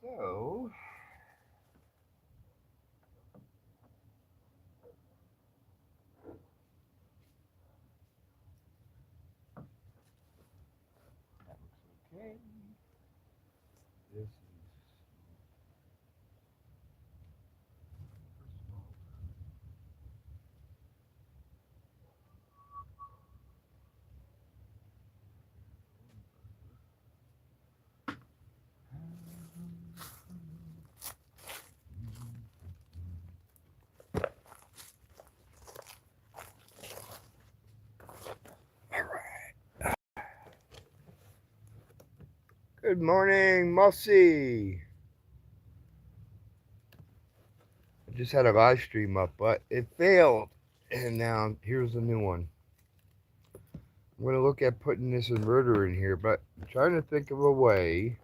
So, that looks okay. This is personal. All right. Good morning, Mossy. I just had a live stream up, but it failed. And now here's a new one. I'm going to look at putting this inverter in here, but I'm trying to think of a way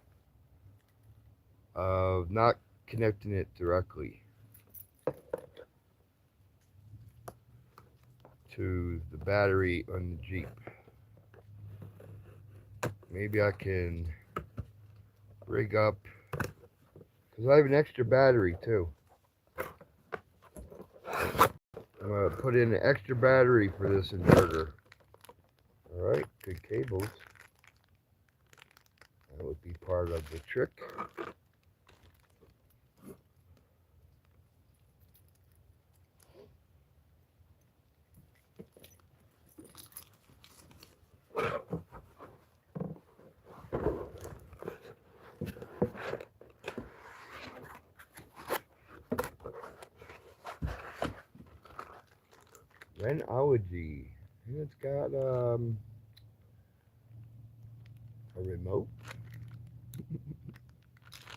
of not connecting it directly to the battery on the Jeep. Maybe I can rig up, because I have an extra battery too. I'm going to put in an extra battery for this inverter. Alright, good cables. That would be part of the trick. Rhenology. And it's got a remote.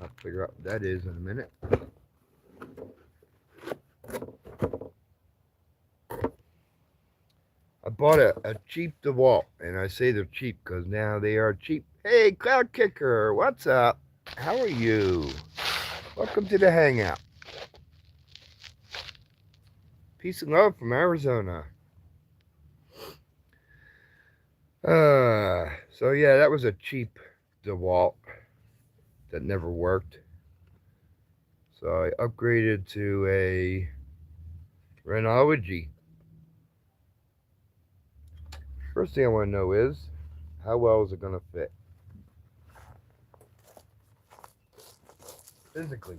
I'll figure out what that is in a minute. I bought a cheap DeWalt, and I say they're cheap because now they are cheap. Hey, Cloud Kicker, what's up? How are you? Welcome to the Hangout. Peace and love from Arizona. So yeah, that was a cheap DeWalt that never worked. So I upgraded to a Rhenology. First thing I want to know is, how well is it going to fit physically?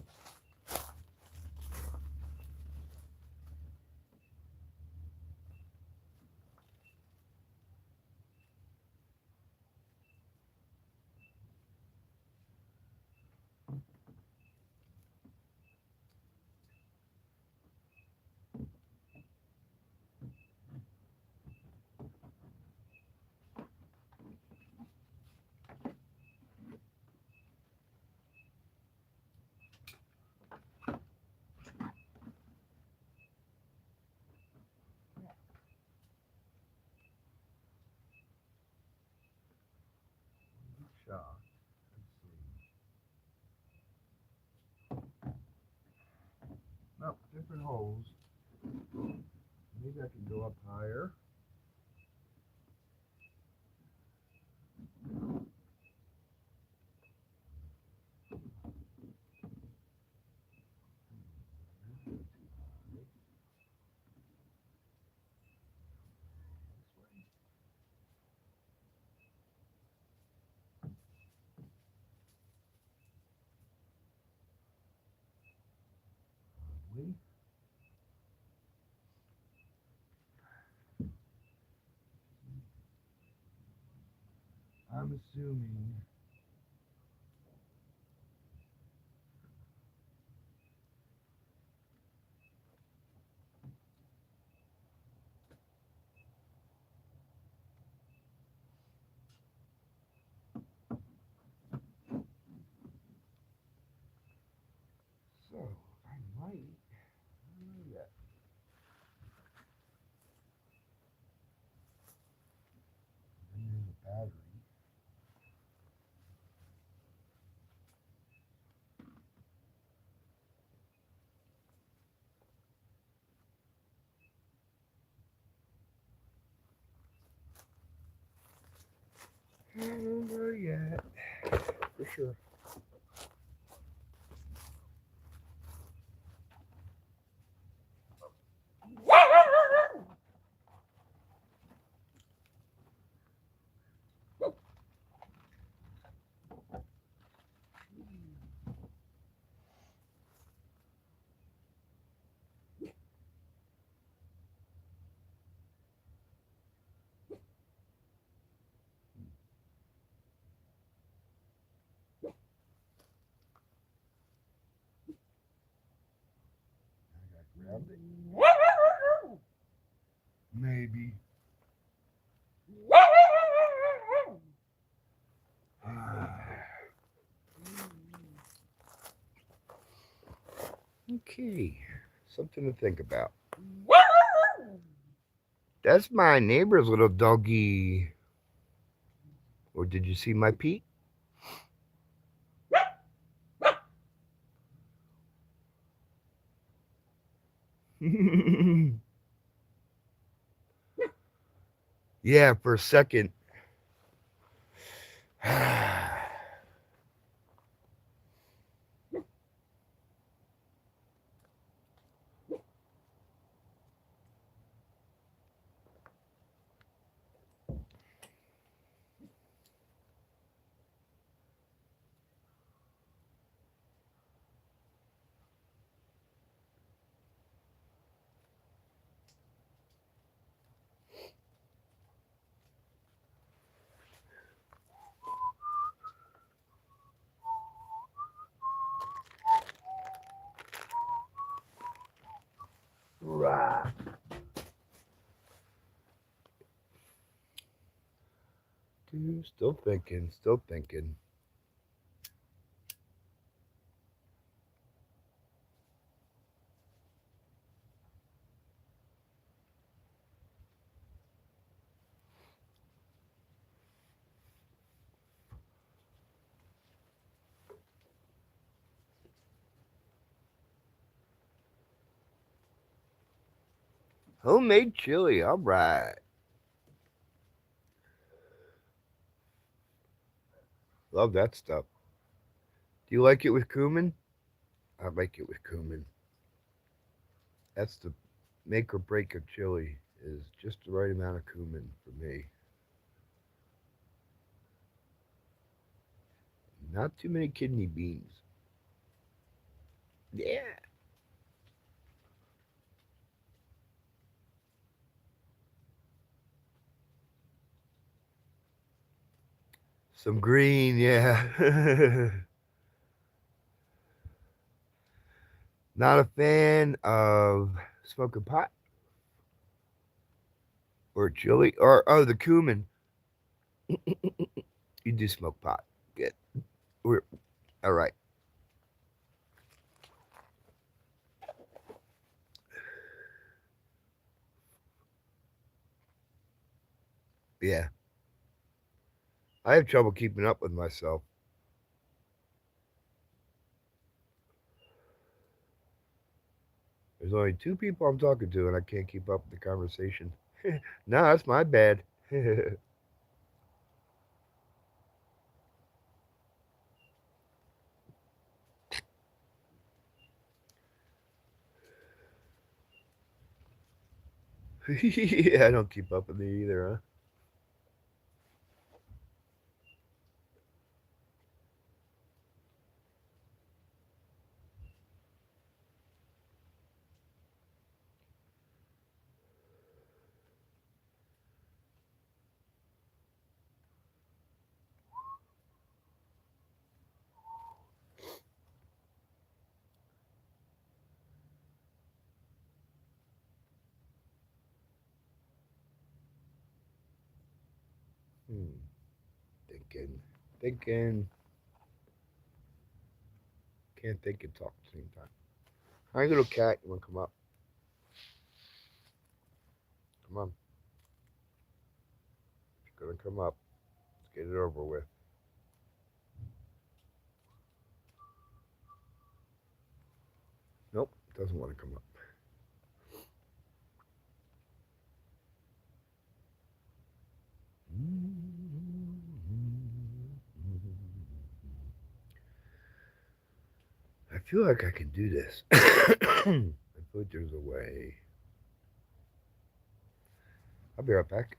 Shot. Let's see. Well, different holes. Maybe I can go up higher. I'm assuming. So I might. I don't know yet. And there's a battery. I don't know yet. For sure. I got grabbed it. Maybe. Okay, something to think about. That's my neighbor's little doggy. Or did you see my Pete? Yeah, for a second. Right. Dude, still thinking, still thinking. Homemade chili, all right. Love that stuff. Do you like it with cumin? I like it with cumin. That's the make or break of chili is just the right amount of cumin for me. Not too many kidney beans. Yeah. Some green, yeah. Not a fan of smoking pot or chili or oh the cumin. You do smoke pot. Good. We're all right. Yeah. I have trouble keeping up with myself. There's only two people I'm talking to, and I can't keep up with the conversation. No, that's my bad. Yeah, I don't keep up with me either, huh? Hmm. Thinking, thinking. Can't think and talk at the same time. Hi, little cat. You want to come up? Come on. It's gonna come up. Let's get it over with. Nope, doesn't want to come up. I feel like I can do this. I feel like there's a way. I'll be right back.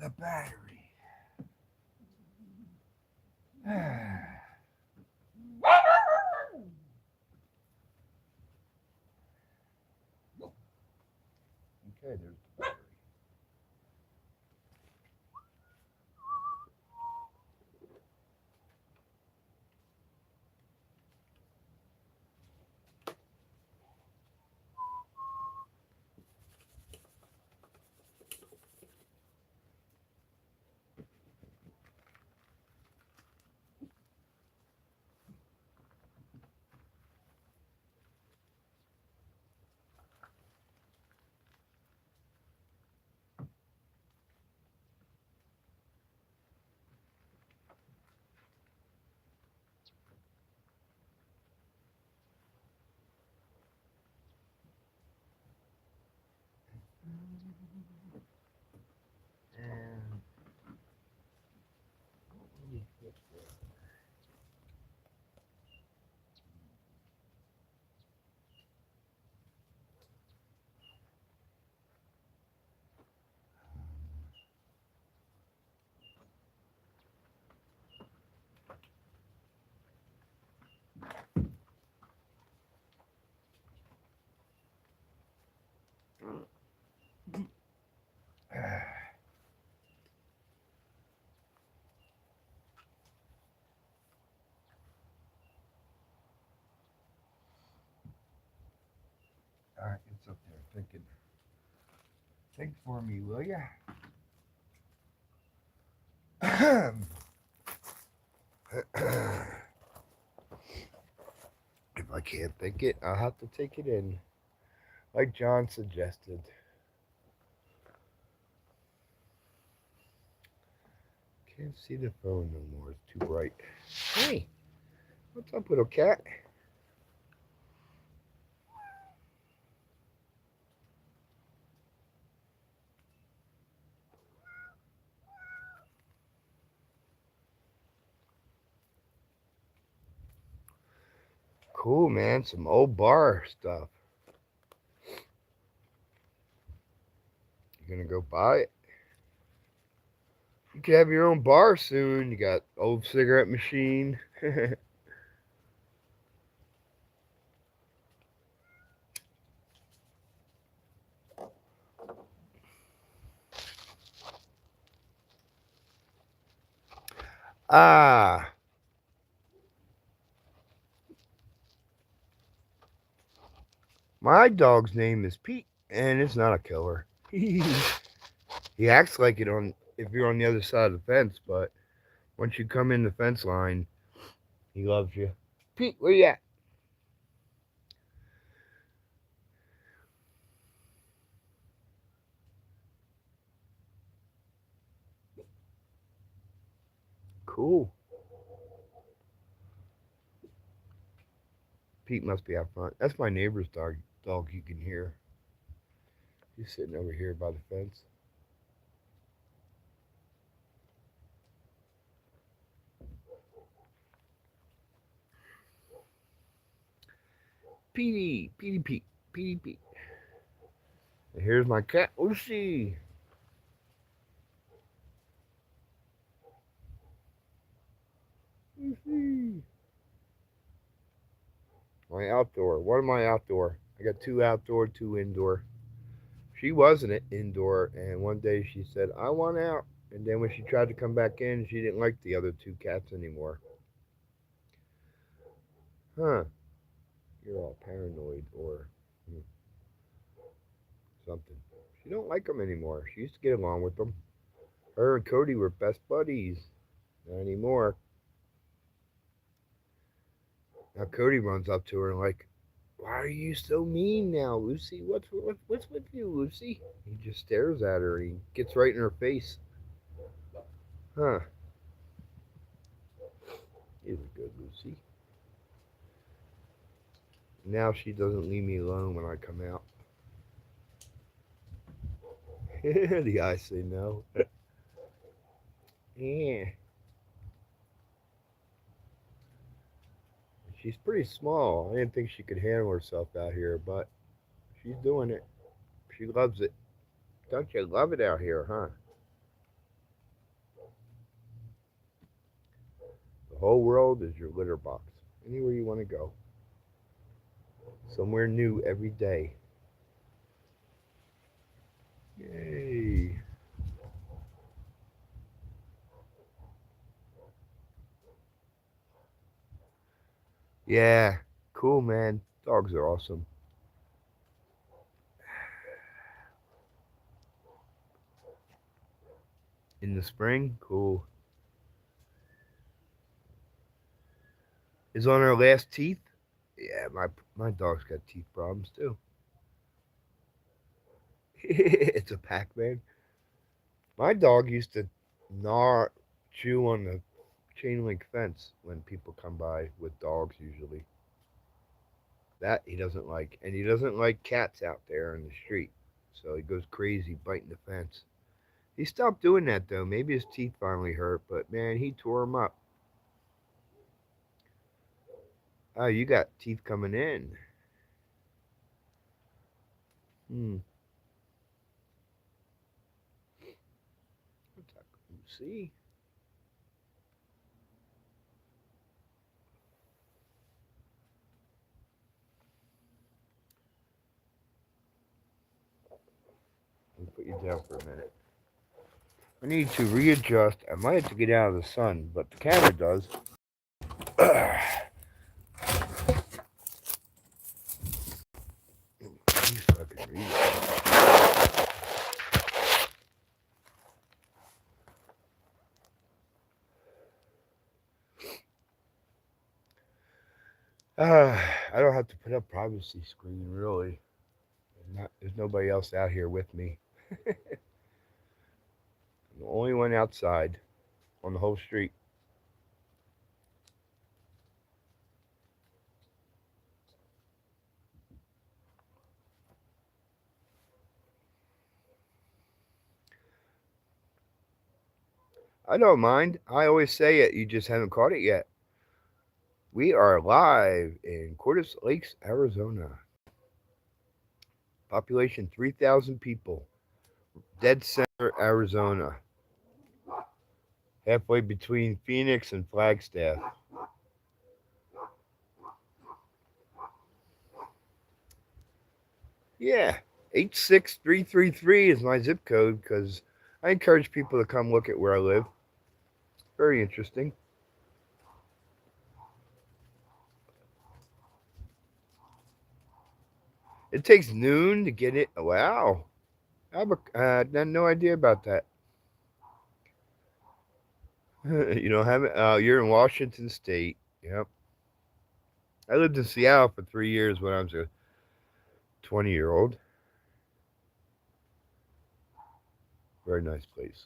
The battery. Okay, there's the battery. And let me get there. All right, it's up there thinking. Think for me, will ya? If I can't think it, I'll have to take it in, like John suggested. Can't see the phone no more. It's too bright. Hey, what's up, little cat? Cool, man. Some old bar stuff. You gonna go buy it? You could have your own bar soon. You got old cigarette machine. Ah, my dog's name is Pete, and it's not a killer. He acts like it on if you're on the other side of the fence, but once you come in the fence line, he loves you. Pete, where you at? Cool. Pete must be out front. That's my neighbor's dog. Dog you can hear. He's sitting over here by the fence. Petey, Petey Pete, Petey Pete. And here's my cat, Lucy. Lucy. My outdoor. One of my outdoor. I got two outdoor, two indoor. She wasn't indoor, and one day she said, I want out. And then when she tried to come back in, she didn't like the other two cats anymore. Huh. You're all paranoid or something. She don't like them anymore. She used to get along with them. Her and Cody were best buddies. Not anymore. Now Cody runs up to her and like, why are you so mean now, Lucy? What's with you, Lucy? He just stares at her. He gets right in her face. Huh? Isn't good, Lucy. Now she doesn't leave me alone when I come out. The eyes say no. Yeah. She's pretty small. I didn't think she could handle herself out here, but she's doing it. She loves it. Don't you love it out here, huh? The whole world is your litter box. Anywhere you want to go. Somewhere new every day. Yay. Yeah. Cool, man. Dogs are awesome. In the spring, cool. Is on her last teeth. Yeah, my dog's got teeth problems too. It's a Pac-Man. My dog used to gnaw, chew on the chain link fence when people come by with dogs usually. That he doesn't like, and he doesn't like cats out there in the street. So he goes crazy biting the fence. He stopped doing that though. Maybe his teeth finally hurt, but man, he tore them up. Oh, you got teeth coming in. Hmm. See? Let me put you down for a minute. I need to readjust. I might have to get out of the sun, but the camera does. You fucking read it. I don't have to put up privacy screen really. There's nobody else out here with me. I'm the only one outside on the whole street. I don't mind. I always say it. You just haven't caught it yet. We are live in Cordes Lakes, Arizona. Population 3,000 people. Dead center, Arizona. Halfway between Phoenix and Flagstaff. Yeah, 86333 is my zip code because I encourage people to come look at where I live. Very interesting. It takes noon to get it. Wow. I had no idea about that. You don't have it? You're in Washington State. Yep. I lived in Seattle for 3 years when I was a 20-year-old. Very nice place.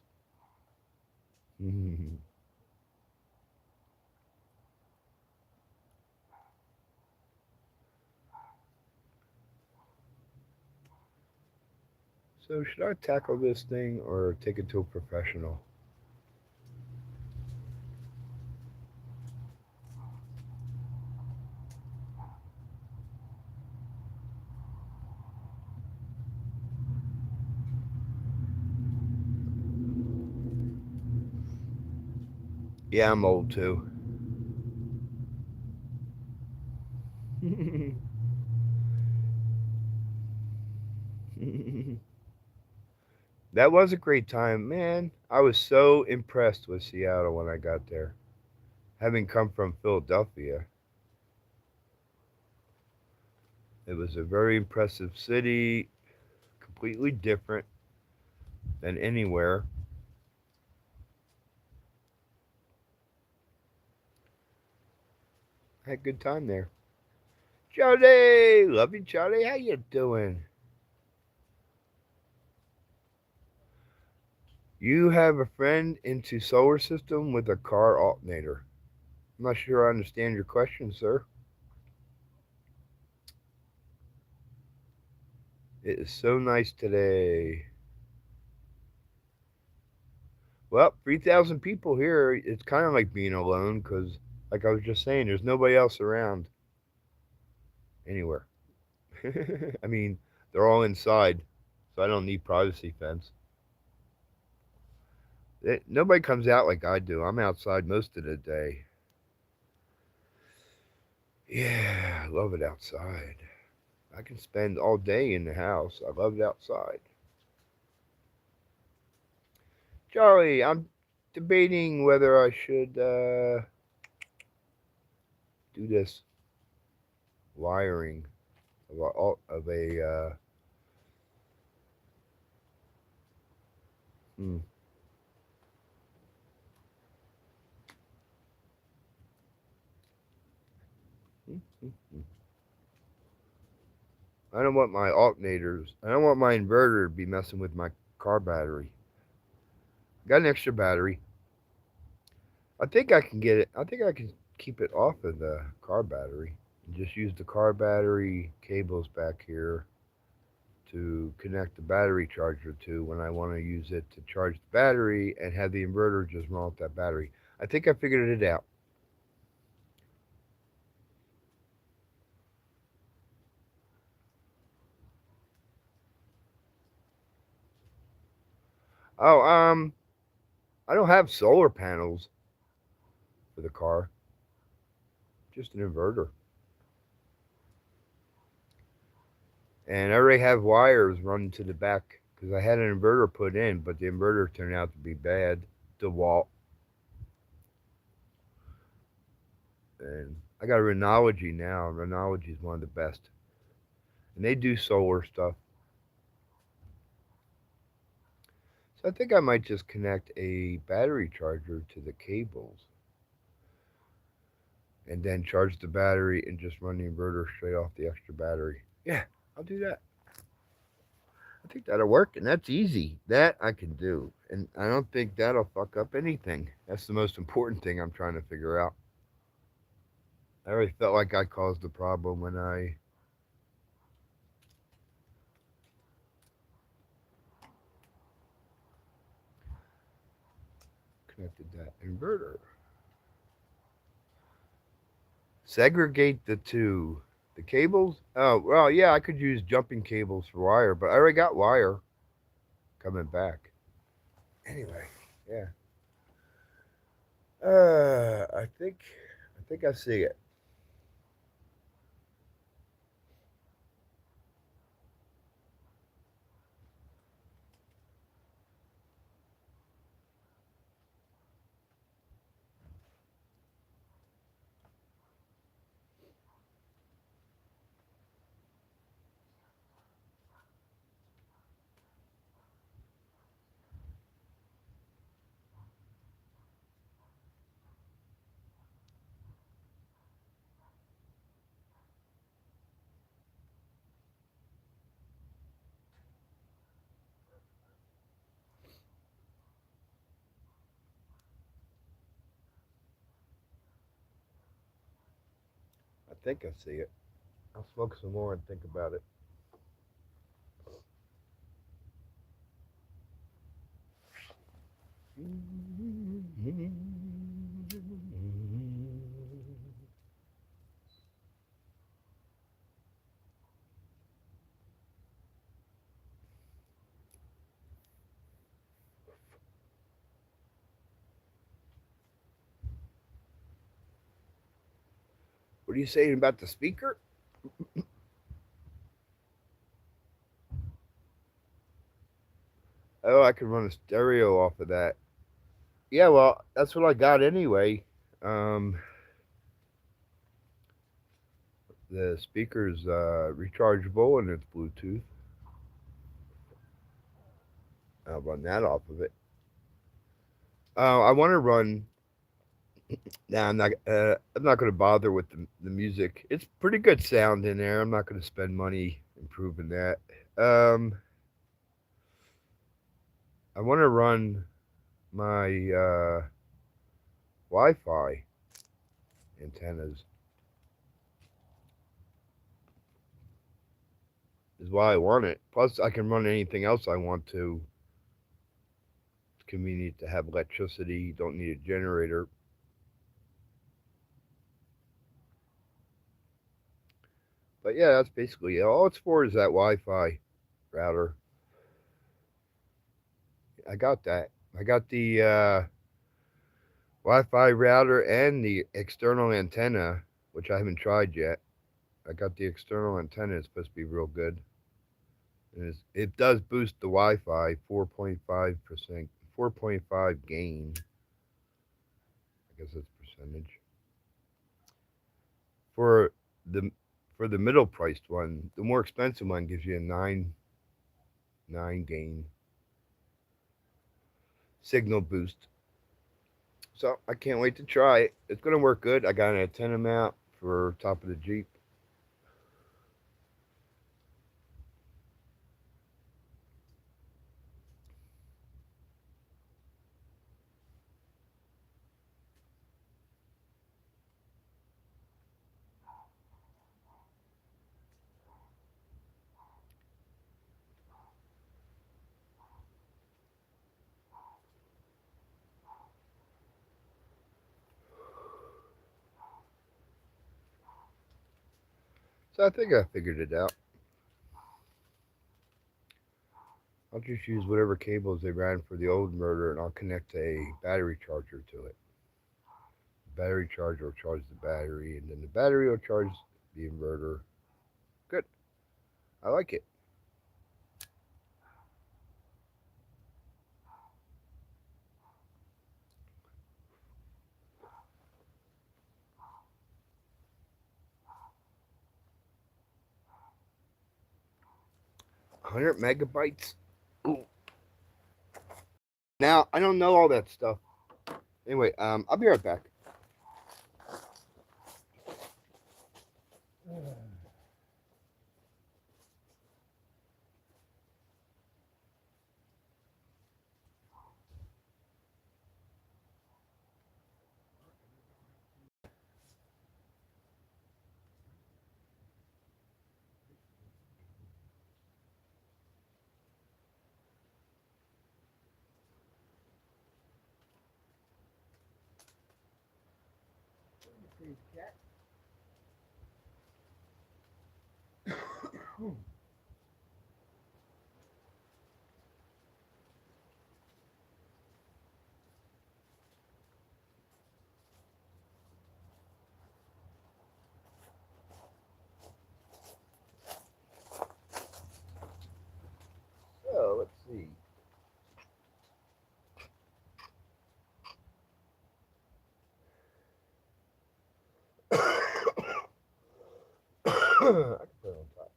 So, should I tackle this thing or take it to a professional? Yeah, I'm old too. That was a great time, man. I was so impressed with Seattle when I got there. Having come from Philadelphia, it was a very impressive city, completely different than anywhere. I had a good time there. Jody, love you, Jody. How you doing? You have a friend into solar system with a car alternator. I'm not sure I understand your question, sir. It is so nice today. Well, 3,000 people here. It's kind of like being alone because, like I was just saying, there's nobody else around anywhere. I mean, they're all inside, so I don't need privacy fence. Nobody comes out like I do. I'm outside most of the day. Yeah, I love it outside. I can spend all day in the house. I love it outside. Charlie, I'm debating whether I should do this wiring of a. Hmm. Hmm, hmm, hmm. I don't want my alternators. I don't want my inverter to be messing with my car battery. Got an extra battery. I think I can get it. I think I can keep it off of the car battery and just use the car battery cables back here to connect the battery charger to when I want to use it to charge the battery and have the inverter just run off that battery. I think I figured it out. Oh, I don't have solar panels for the car, just an inverter. And I already have wires running to the back because I had an inverter put in, but the inverter turned out to be bad. DeWalt. And I got a Renology now. Renology is one of the best. And they do solar stuff. So I think I might just connect a battery charger to the cables and then charge the battery and just run the inverter straight off the extra battery. Yeah, I'll do that. I think that'll work, and that's easy. That I can do. And I don't think that'll fuck up anything. That's the most important thing I'm trying to figure out. I already felt like I caused the problem when I connected that inverter. Segregate the two. The cables? Oh, well, yeah, I could use jumping cables for wire, but I already got wire coming back. Anyway, yeah. I think I see it. I think I see it. I'll smoke some more and think about it. What are you saying about the speaker? Oh, I can run a stereo off of that. Yeah, well, that's what I got anyway. Um, the speaker's rechargeable and it's Bluetooth. I'll run that off of it. I want to run. Nah, I'm not. I'm not going to bother with the music. It's pretty good sound in there. I'm not going to spend money improving that. Um, I want to run my Wi-Fi antennas. Is why I want it. Plus, I can run anything else I want to. It's convenient to have electricity. Don't need a generator. But yeah, that's basically it. All it's for is that Wi-Fi router. I got that. I got the Wi-Fi router and the external antenna, which I haven't tried yet. I got the external antenna. It's supposed to be real good. And it does boost the Wi-Fi 4.5%, 4.5 gain. I guess that's percentage for the for the middle priced one. The more expensive one gives you a nine gain signal boost. So I can't wait to try it. It's gonna work good. I got an antenna mount for top of the Jeep. So I think I figured it out. I'll just use whatever cables they ran for the old inverter and I'll connect a battery charger to it. The battery charger will charge the battery and then the battery will charge the inverter. Good. I like it. One 100 megabytes. Ooh. Now I don't know all that stuff. Anyway, I'll be right back. So let's see. I can put it on top.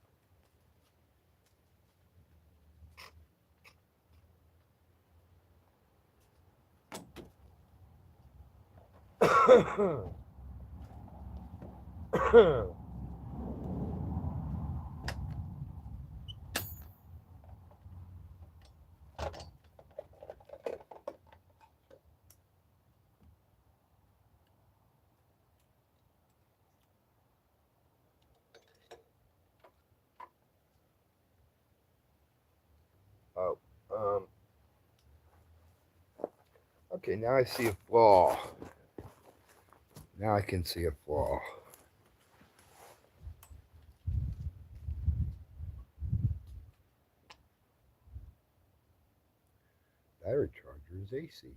Oh, um, okay, now I see a flaw. Now I can see a flaw. Battery charger is AC.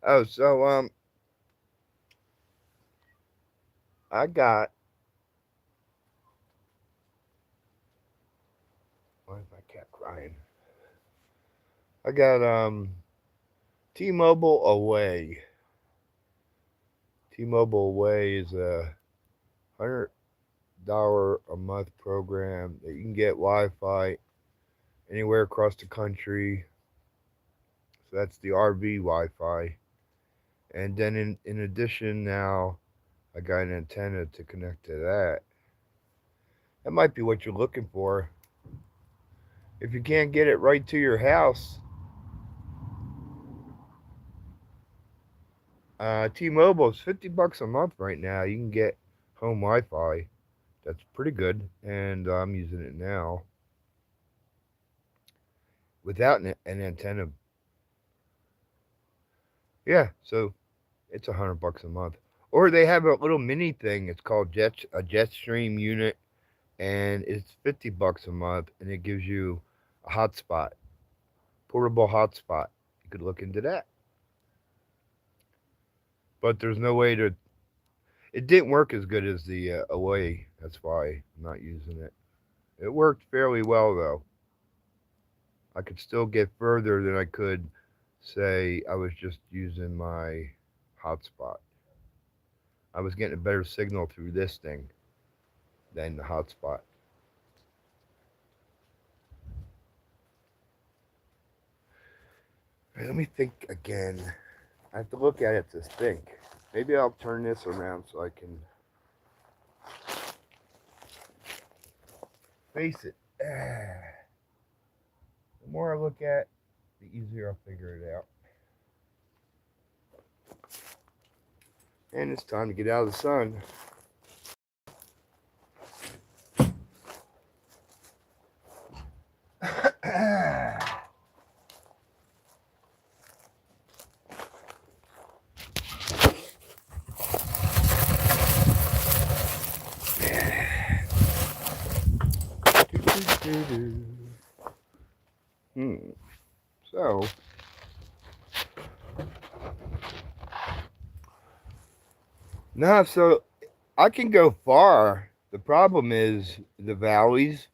Oh, so I got. Why is my cat crying? I got T-Mobile Away. T-Mobile Away is a $100 a month program that you can get Wi-Fi anywhere across the country. So that's the RV Wi-Fi. And then in addition now, I got an antenna to connect to that. That might be what you're looking for. If you can't get it right to your house, T-Mobile is $50 a month right now. You can get home Wi-Fi. That's pretty good, and I'm using it now without an antenna. Yeah, so it's $100 a month. Or they have a little mini thing. It's called a Jetstream unit, and it's $50 a month, and it gives you a hotspot, portable hotspot. You could look into that. But there's no way to. It didn't work as good as the Away. That's why I'm not using it. It worked fairly well though. I could still get further than I could say I was just using my hotspot. I was getting a better signal through this thing than the hotspot. Let me think again. I have to look at it to think. Maybe I'll turn this around so I can face it. The more I look at, the easier I'll figure it out. And it's time to get out of the sun. So, no, so I can go far. The problem is the valleys.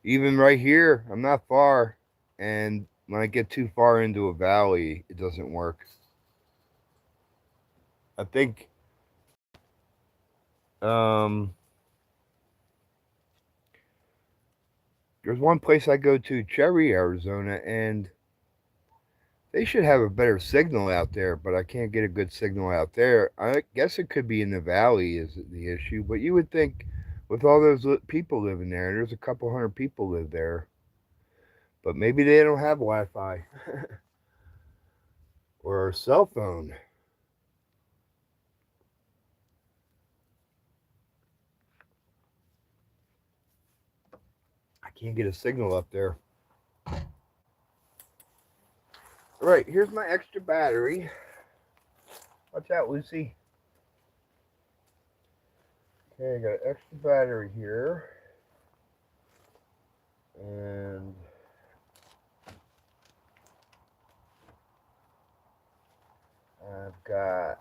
Even right here, I'm not far. And when I get too far into a valley, it doesn't work. I think um, there's one place I go to, Cherry, Arizona, and they should have a better signal out there, but I can't get a good signal out there. I guess it could be in the valley is the issue, but you would think with all those people living there, there's a couple hundred people live there, but maybe they don't have Wi-Fi or a cell phone. I can't get a signal up there. All right, here's my extra battery. Watch out, Lucy. Okay, I got an extra battery here. And I've got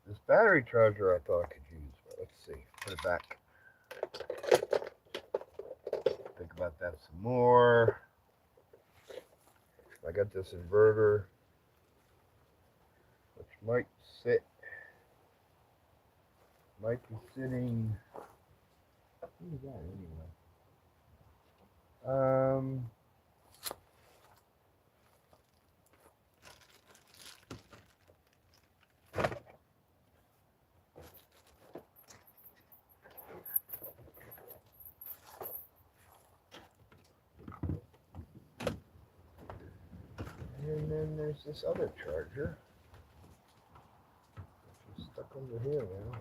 this battery charger I thought I could use, but let's see. Put it back. Think about that some more. I got this inverter, which might be sitting. What is that anyway? And then there's this other charger, which is stuck under here now.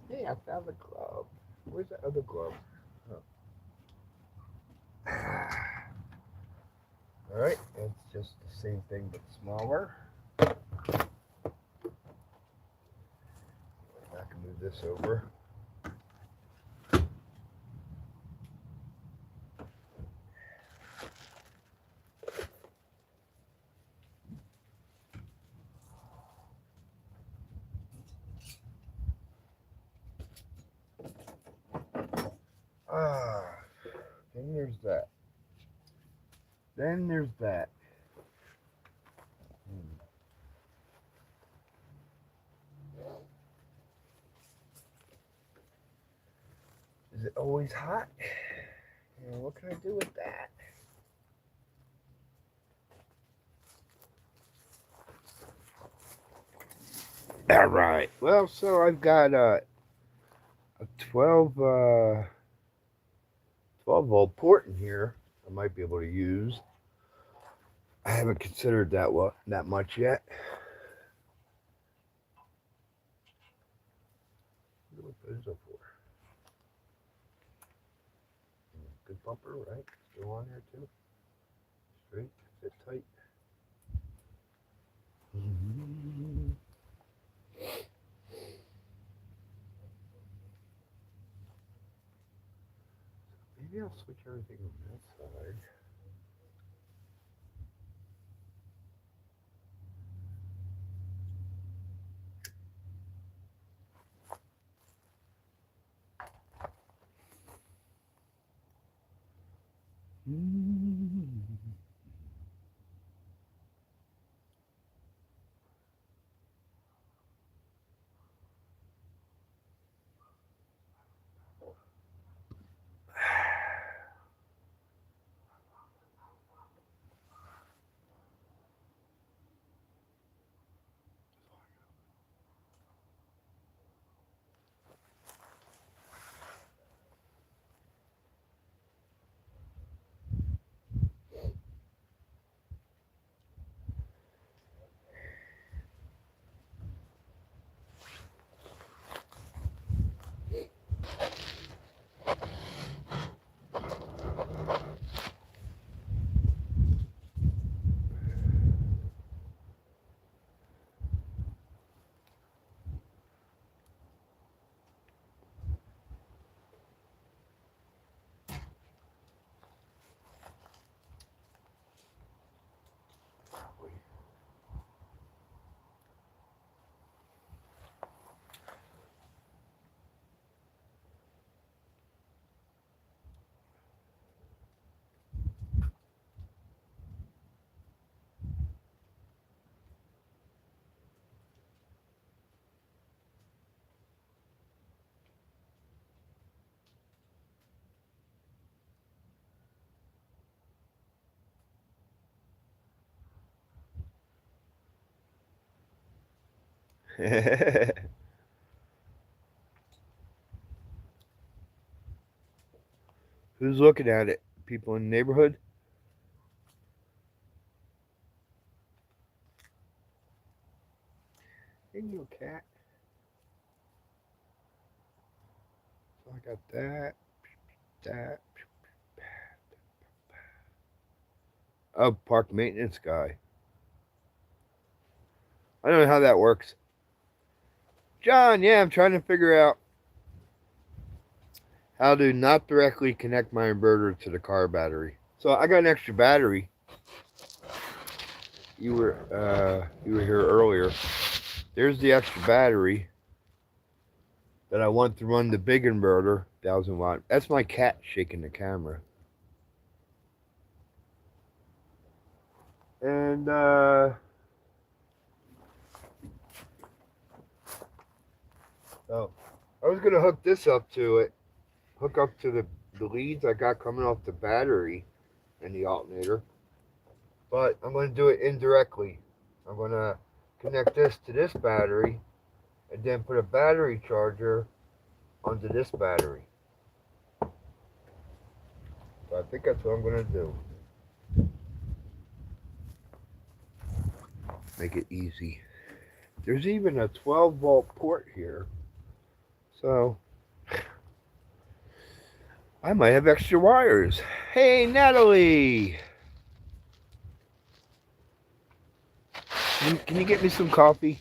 Hey, I found the glove. Where's the other glove? Oh. Alright, it's just the same thing but smaller. I can move this over. Then there's that. Then there's that. Is it always hot? And what can I do with that? All right. Well, so I've got a 12 volt port in here. I might be able to use. I haven't considered that much yet. What is it for? Good bumper, right? Still on there too. Straight, fit tight. Maybe I'll switch everything on that side. Who's looking at it? People in the neighborhood? Hey, little cat. So I got that, that. Oh, park maintenance guy. I don't know how that works. John, yeah, I'm trying to figure out how to not directly connect my inverter to the car battery. So I got an extra battery. You were here earlier. There's the extra battery that I want to run the big inverter, 1,000 watt. That's my cat shaking the camera. And oh, I was gonna hook this up to it. Hook up to the leads I got coming off the battery and the alternator. But I'm going to do it indirectly. I'm going to connect this to this battery and then put a battery charger onto this battery. So I think that's what I'm going to do. Make it easy. There's even a 12-volt port here. So I might have extra wires. Hey, Natalie! Can you get me some coffee,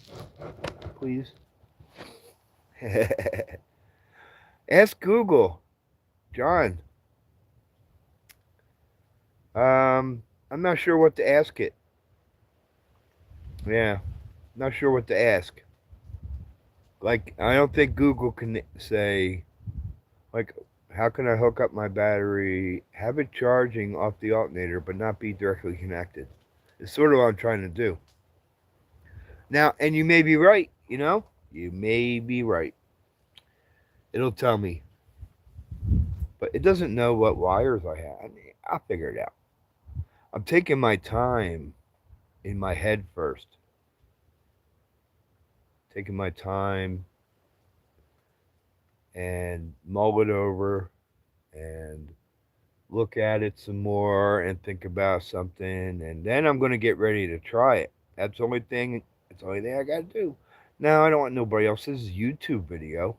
please? Ask Google. John. I'm not sure what to ask it. Yeah, not sure what to ask. Like, I don't think Google can say, like, how can I hook up my battery, have it charging off the alternator, but not be directly connected? It's sort of what I'm trying to do. Now, and you may be right, you know? You may be right. It'll tell me. But it doesn't know what wires I have. I'll figure it out. I'm taking my time in my head first. Taking my time and mull it over and look at it some more and think about something, and then I'm going to get ready to try it. That's the only thing I got to do. Now, I don't want nobody else's YouTube video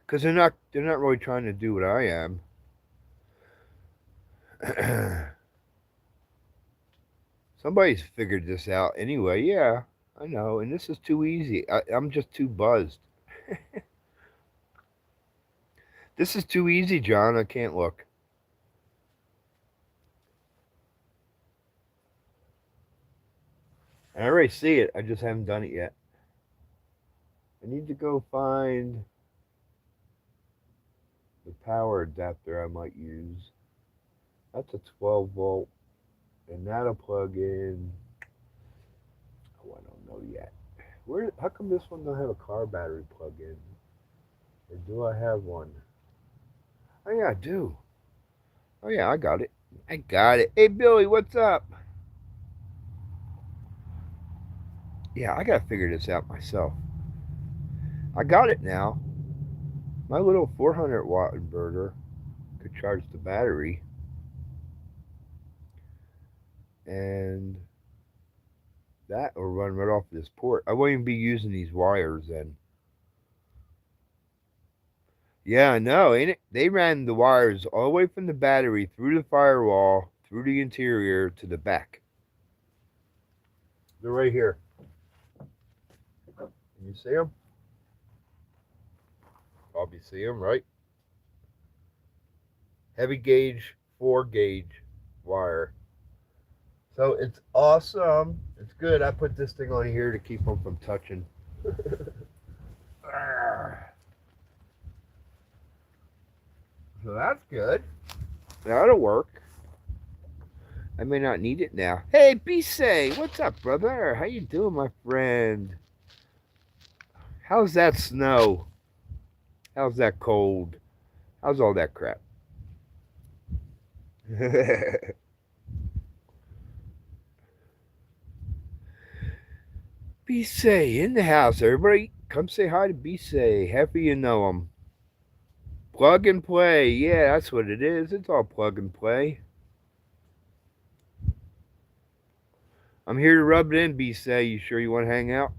because they're not really trying to do what I am. Somebody's figured this out anyway. Yeah, I know, and this is too easy. I'm just too buzzed. This is too easy, John. I can't look. I already see it. I just haven't done it yet. I need to go find the power adapter I might use. That's a 12 volt, and that'll plug in. Oh, I don't know yet. Where? How come this one don't have a car battery plug-in? Or do I have one? Oh yeah, I do. Oh yeah, I got it. I got it. Hey Billy, what's up? Yeah, I gotta figure this out myself. I got it now. My little 400-watt inverter could charge the battery, and that will run right off this port. I won't even be using these wires then. Yeah, I know, ain't it? They ran the wires all the way from the battery through the firewall, through the interior to the back. They're right here. Can you see them? Probably see them, right? Heavy gauge, 4-gauge wire. So it's awesome. It's good. I put this thing on here to keep them from touching. So that's good. That'll work. I may not need it now. Hey, Bisay, what's up, brother? How you doing, my friend? How's that snow? How's that cold? How's all that crap? B-Say in the house. Everybody, come say hi to B-Say. Half of you know him. Plug and play. Yeah, that's what it is. It's all plug and play. I'm here to rub it in, B-Say. You sure you want to hang out?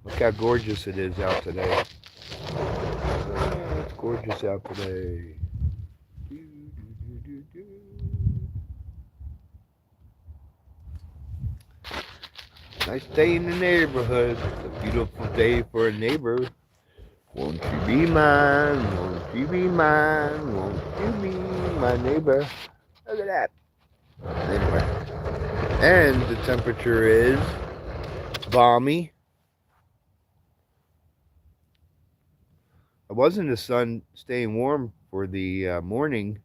Look how gorgeous it is out today. It's gorgeous out today. Nice day in the neighborhood. It's a beautiful day for a neighbor. Won't you be mine? Won't you be mine? Won't you be my neighbor? Look at that. Anyway. And the temperature is balmy. It wasn't the sun staying warm for the morning.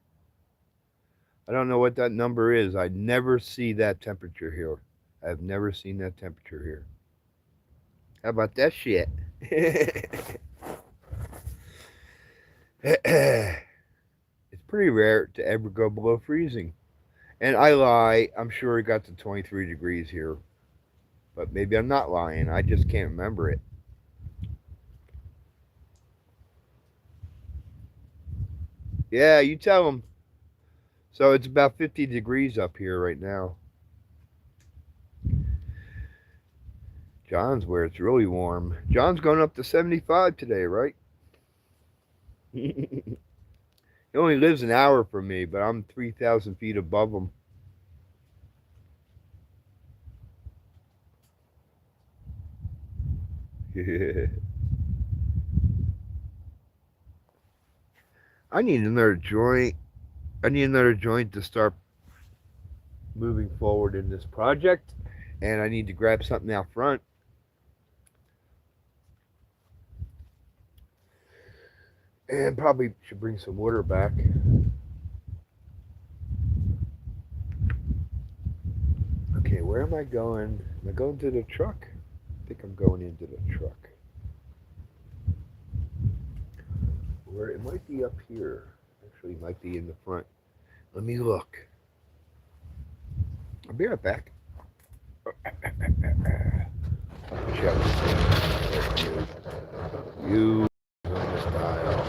I don't know what that number is. I never see that temperature here. I've never seen that temperature here. How about that shit? It's pretty rare to ever go below freezing. And I lie. I'm sure it got to 23 degrees here. But maybe I'm not lying. I just can't remember it. Yeah, you tell them. So it's about 50 degrees up here right now. John's where it's really warm. John's going up to 75 today, right? He only lives an hour from me, but I'm 3,000 feet above him. I need another joint. I need another joint to start moving forward in this project. And I need to grab something out front. And probably should bring some water back. Okay, where am I going? Am I going to the truck? I think I'm going into the truck. Where it might be up here. Actually, it might be in the front. Let me look. I'll be right back. You on the style.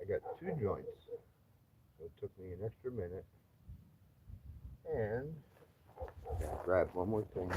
got 2 joints. So it took me an extra minute. And grab one more thing.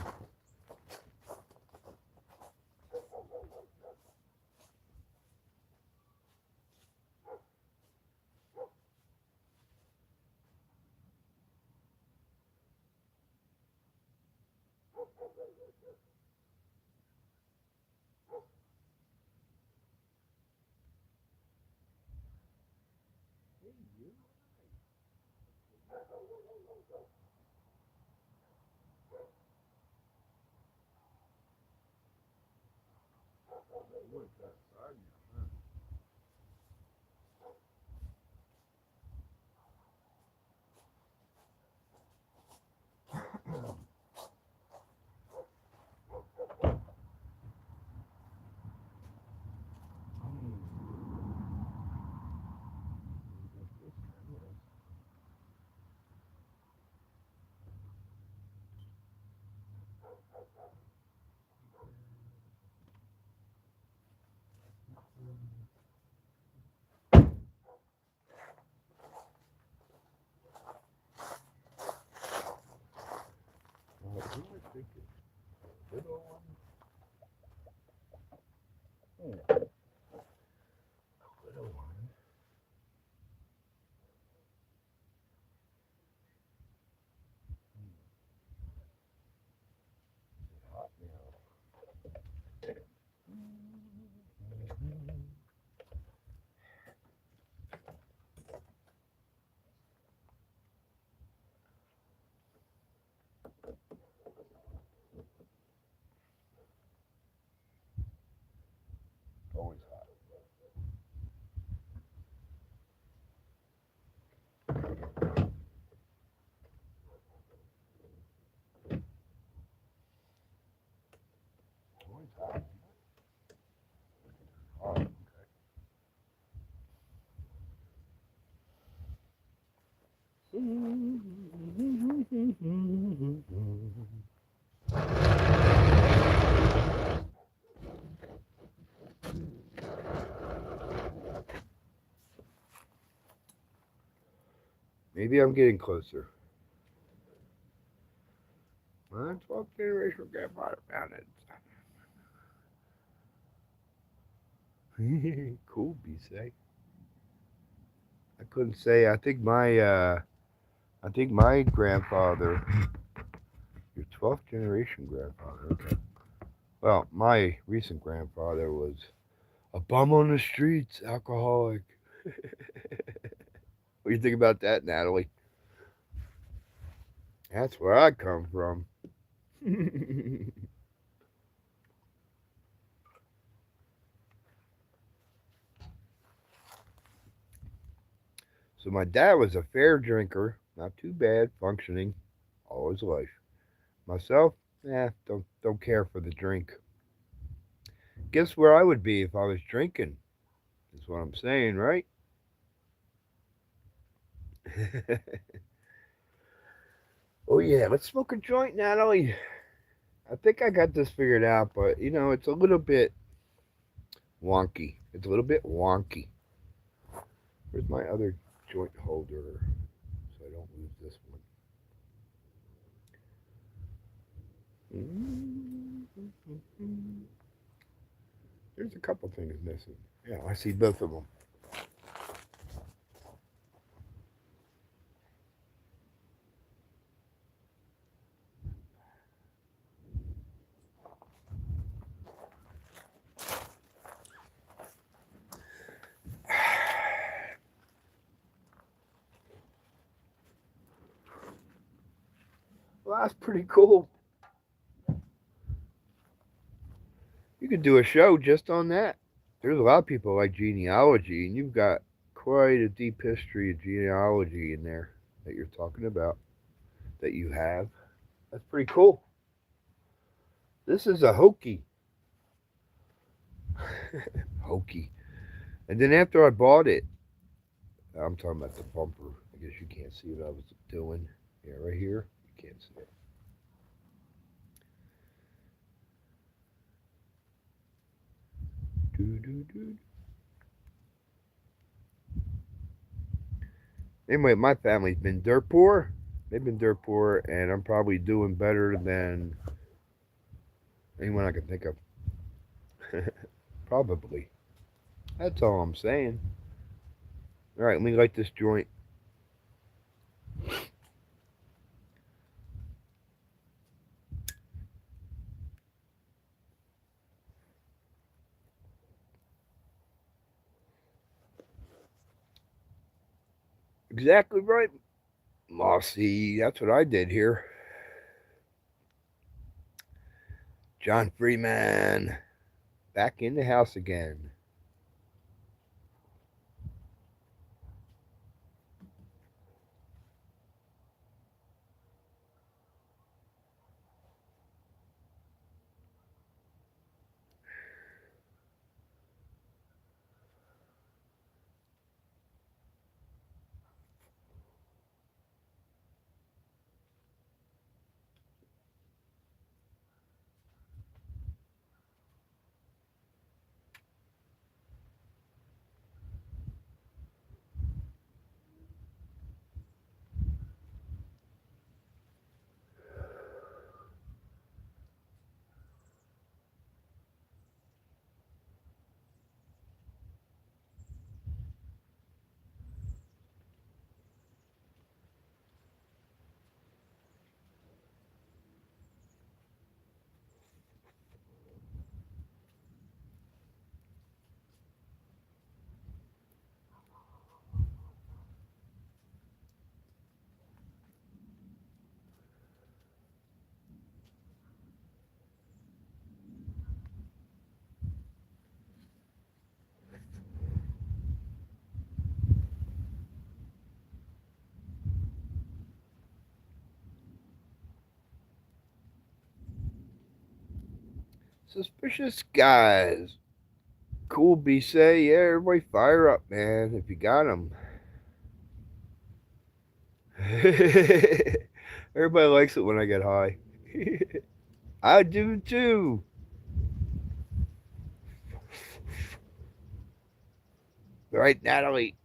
Who am I thinking? Little one? Little one. Hot now. Always hot. Always hot. Oh, okay. Maybe I'm getting closer. My 12th generation grandfather found it. Cool, B-say. I couldn't say. I think my grandfather, your 12th generation grandfather. Okay. Well, my recent grandfather was a bum on the streets, alcoholic. What do you think about that, Natalie? That's where I come from. So my dad was a fair drinker, not too bad, functioning all his life. Myself, don't care for the drink. Guess where I would be if I was drinking? Is what I'm saying, right? Oh yeah, let's smoke a joint, Natalie. I think I got this figured out, but it's a little bit wonky. It's a little bit wonky. Where's my other joint holder so I don't lose this one? There's a couple things missing. Yeah, I see both of them. Well, that's pretty cool. You could do a show just on that. There's a lot of people like genealogy, and you've got quite a deep history of genealogy in there that you're talking about, that you have. That's pretty cool. This is a hokey. Hokey. And then after I bought it, I'm talking about the bumper. I guess you can't see what I was doing. Yeah, right here. You can't see it. Do, do, do. Anyway, my family's been dirt poor. They've been dirt poor, and I'm probably doing better than anyone I can think of. Probably. That's all I'm saying. All right, let me light this joint. Exactly right, Mossy. That's what I did here. John Freeman, back in the house again. Suspicious guys. Cool B say, yeah, everybody fire up, man, if you got them. Everybody likes it when I get high. I do too. Right, Natalie?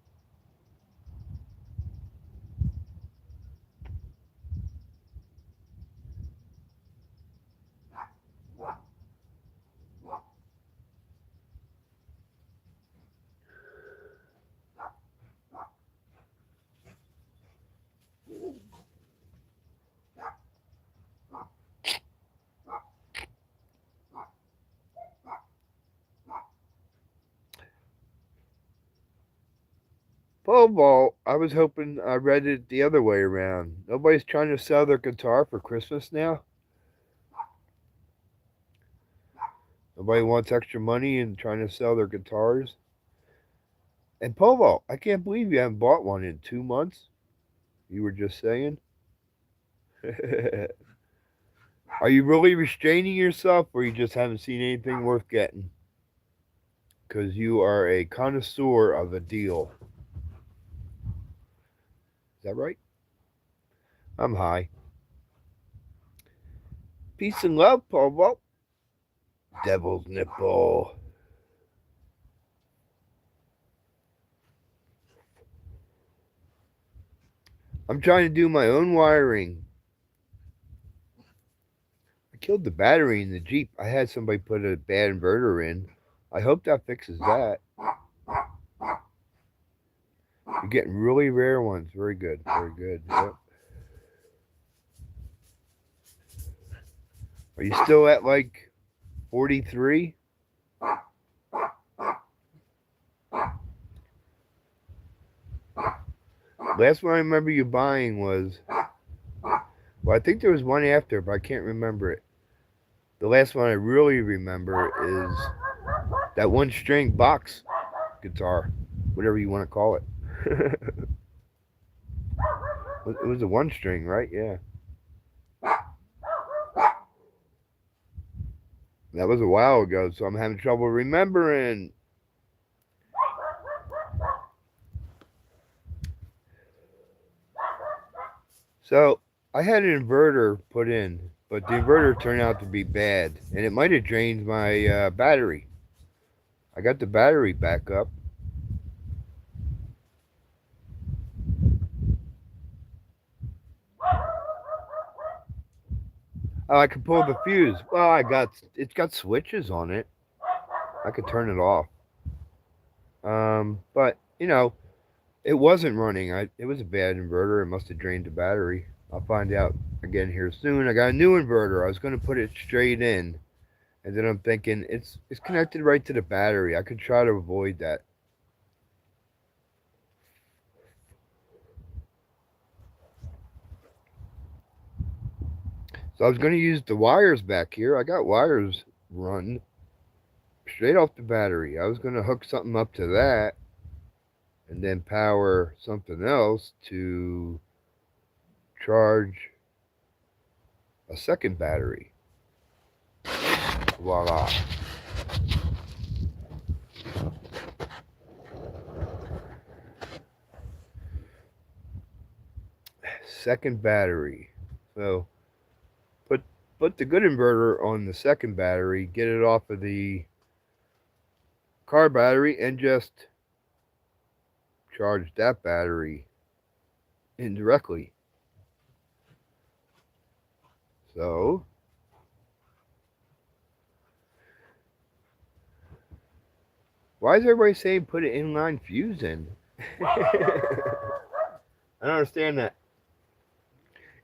Pole vault. I was hoping I read it the other way around. Nobody's trying to sell their guitar for Christmas now. Nobody wants extra money and trying to sell their guitars. And pole vault. I can't believe you haven't bought one in 2 months. You were just saying. Are you really restraining yourself, or you just haven't seen anything worth getting? Because you are a connoisseur of a deal. Is that right? I'm high. Peace and love, Paul Vault. Devil's nipple. I'm trying to do my own wiring. I killed the battery in the Jeep. I had somebody put a bad inverter in. I hope that fixes that. You're getting really rare ones. Very good. Very good. Yep. Are you still at like 43? Last one I remember you buying was, well, I think there was one after, but I can't remember it. The last one I really remember is that one string box guitar, whatever you want to call it. It was a one string, right? Yeah. That was a while ago, so I'm having trouble remembering. So I had an inverter put in, but the inverter turned out to be bad, and it might have drained my battery. I got the battery back up. Oh, I could pull the fuse. Well, it's got switches on it. I could turn it off. But you know, it wasn't running. It was a bad inverter. It must have drained the battery. I'll find out again here soon. I got a new inverter. I was going to put it straight in, and then I'm thinking it's connected right to the battery. I could try to avoid that. So I was going to use the wires back here. I got wires run straight off the battery. I was going to hook something up to that and then power something else to charge a second battery. Voila. Second battery. So put the good inverter on the second battery, get it off of the car battery, and just charge that battery indirectly. So why is everybody saying put an inline fuse in? I don't understand that.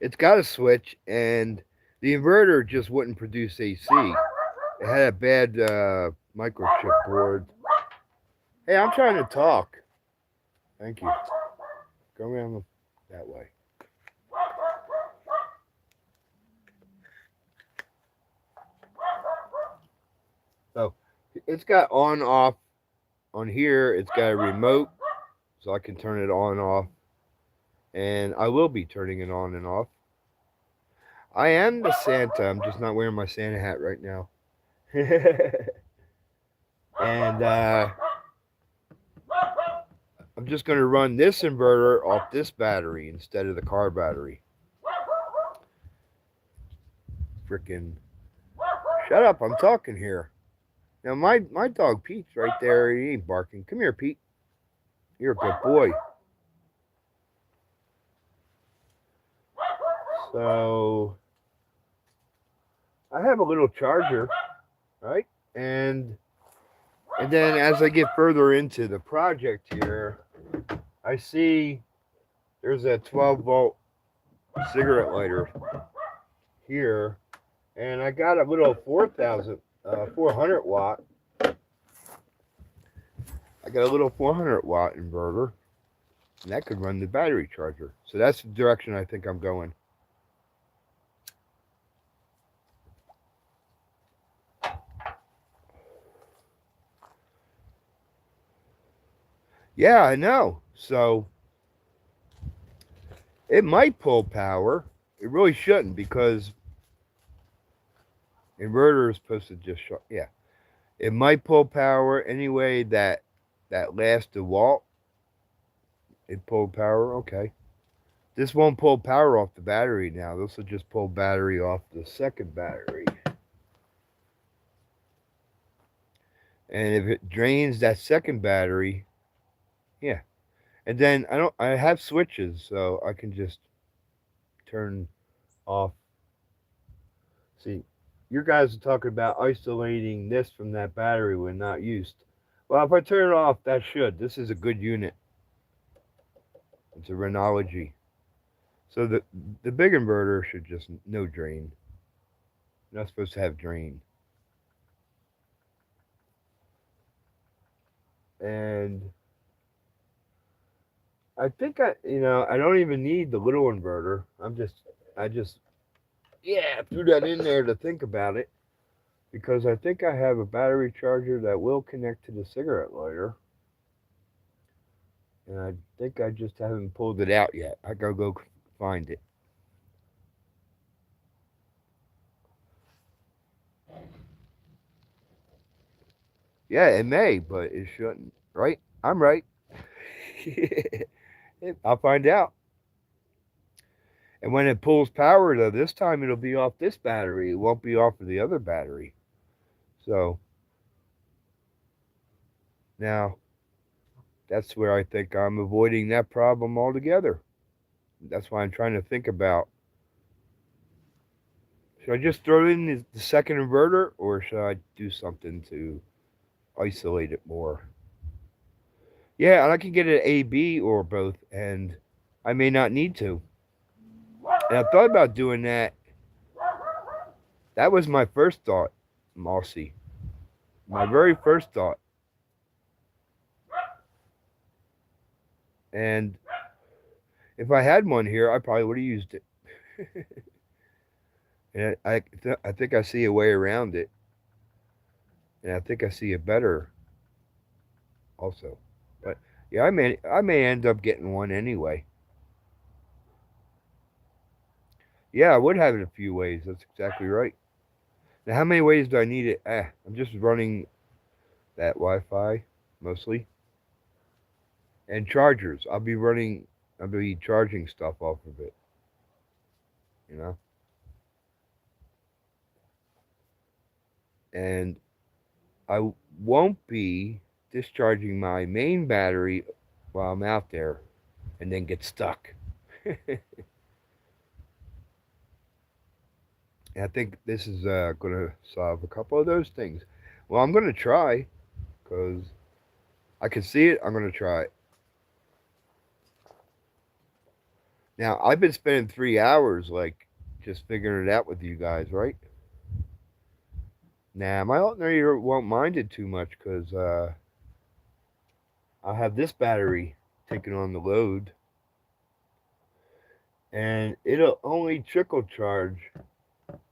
It's got a switch, and the inverter just wouldn't produce AC. It had a bad microchip board. Hey, I'm trying to talk. Thank you. Go around that way. So it's got on off on here. It's got a remote, so I can turn it on and off. And I will be turning it on and off. I am the Santa. I'm just not wearing my Santa hat right now. And I'm just going to run this inverter off this battery instead of the car battery. Frickin'. Shut up, I'm talking here. Now, my dog Pete's right there. He ain't barking. Come here, Pete. You're a good boy. So, I have a little charger, right? And then as I get further into the project here, I see there's a 12-volt cigarette lighter here, and I got a little 400 watt. I got a little 400 watt inverter, and that could run the battery charger. So that's the direction I think I'm going. Yeah, I know. So it might pull power. It really shouldn't, because inverter is supposed to just shut. Yeah, it might pull power anyway. That last DeWalt, it pulled power. Okay, this won't pull power off the battery now. This will just pull battery off the second battery. And if it drains that second battery, yeah. And then I have switches, so I can just turn off. See, your guys are talking about isolating this from that battery when not used. Well, if I turn it off, that should. This is a good unit. It's a Renology. So the big inverter should just no drain. You're not supposed to have drain. And I think I don't even need the little inverter. I just threw that in there to think about it, because I think I have a battery charger that will connect to the cigarette lighter. And I think I just haven't pulled it out yet. I gotta go find it. Yeah, it may, but it shouldn't. Right? I'm right. I'll find out. And when it pulls power, though, this time it'll be off this battery. It won't be off of the other battery. So, now, that's where I think I'm avoiding that problem altogether. That's why I'm trying to think about Should I just throw in the second inverter, or should I do something to isolate it more? Yeah, and I can get an AB or both, and I may not need to. And I thought about doing that. That was my first thought, Mossy. My very first thought. And if I had one here, I probably would have used it. And I think I see a way around it, and I think I see it better also. But yeah, I may end up getting one anyway. Yeah, I would have it a few ways. That's exactly right. Now, how many ways do I need it? I'm just running that Wi-Fi mostly, and chargers. I'll be charging stuff off of it. You know, and I won't be discharging my main battery while I'm out there, and then get stuck. I think this is going to solve a couple of those things. Well, I'm going to try because I can see it. I'm going to try it. Now, I've been spending 3 hours like just figuring it out with you guys, right? Now, my alternator won't mind it too much because I'll have this battery taking on the load, and it'll only trickle charge.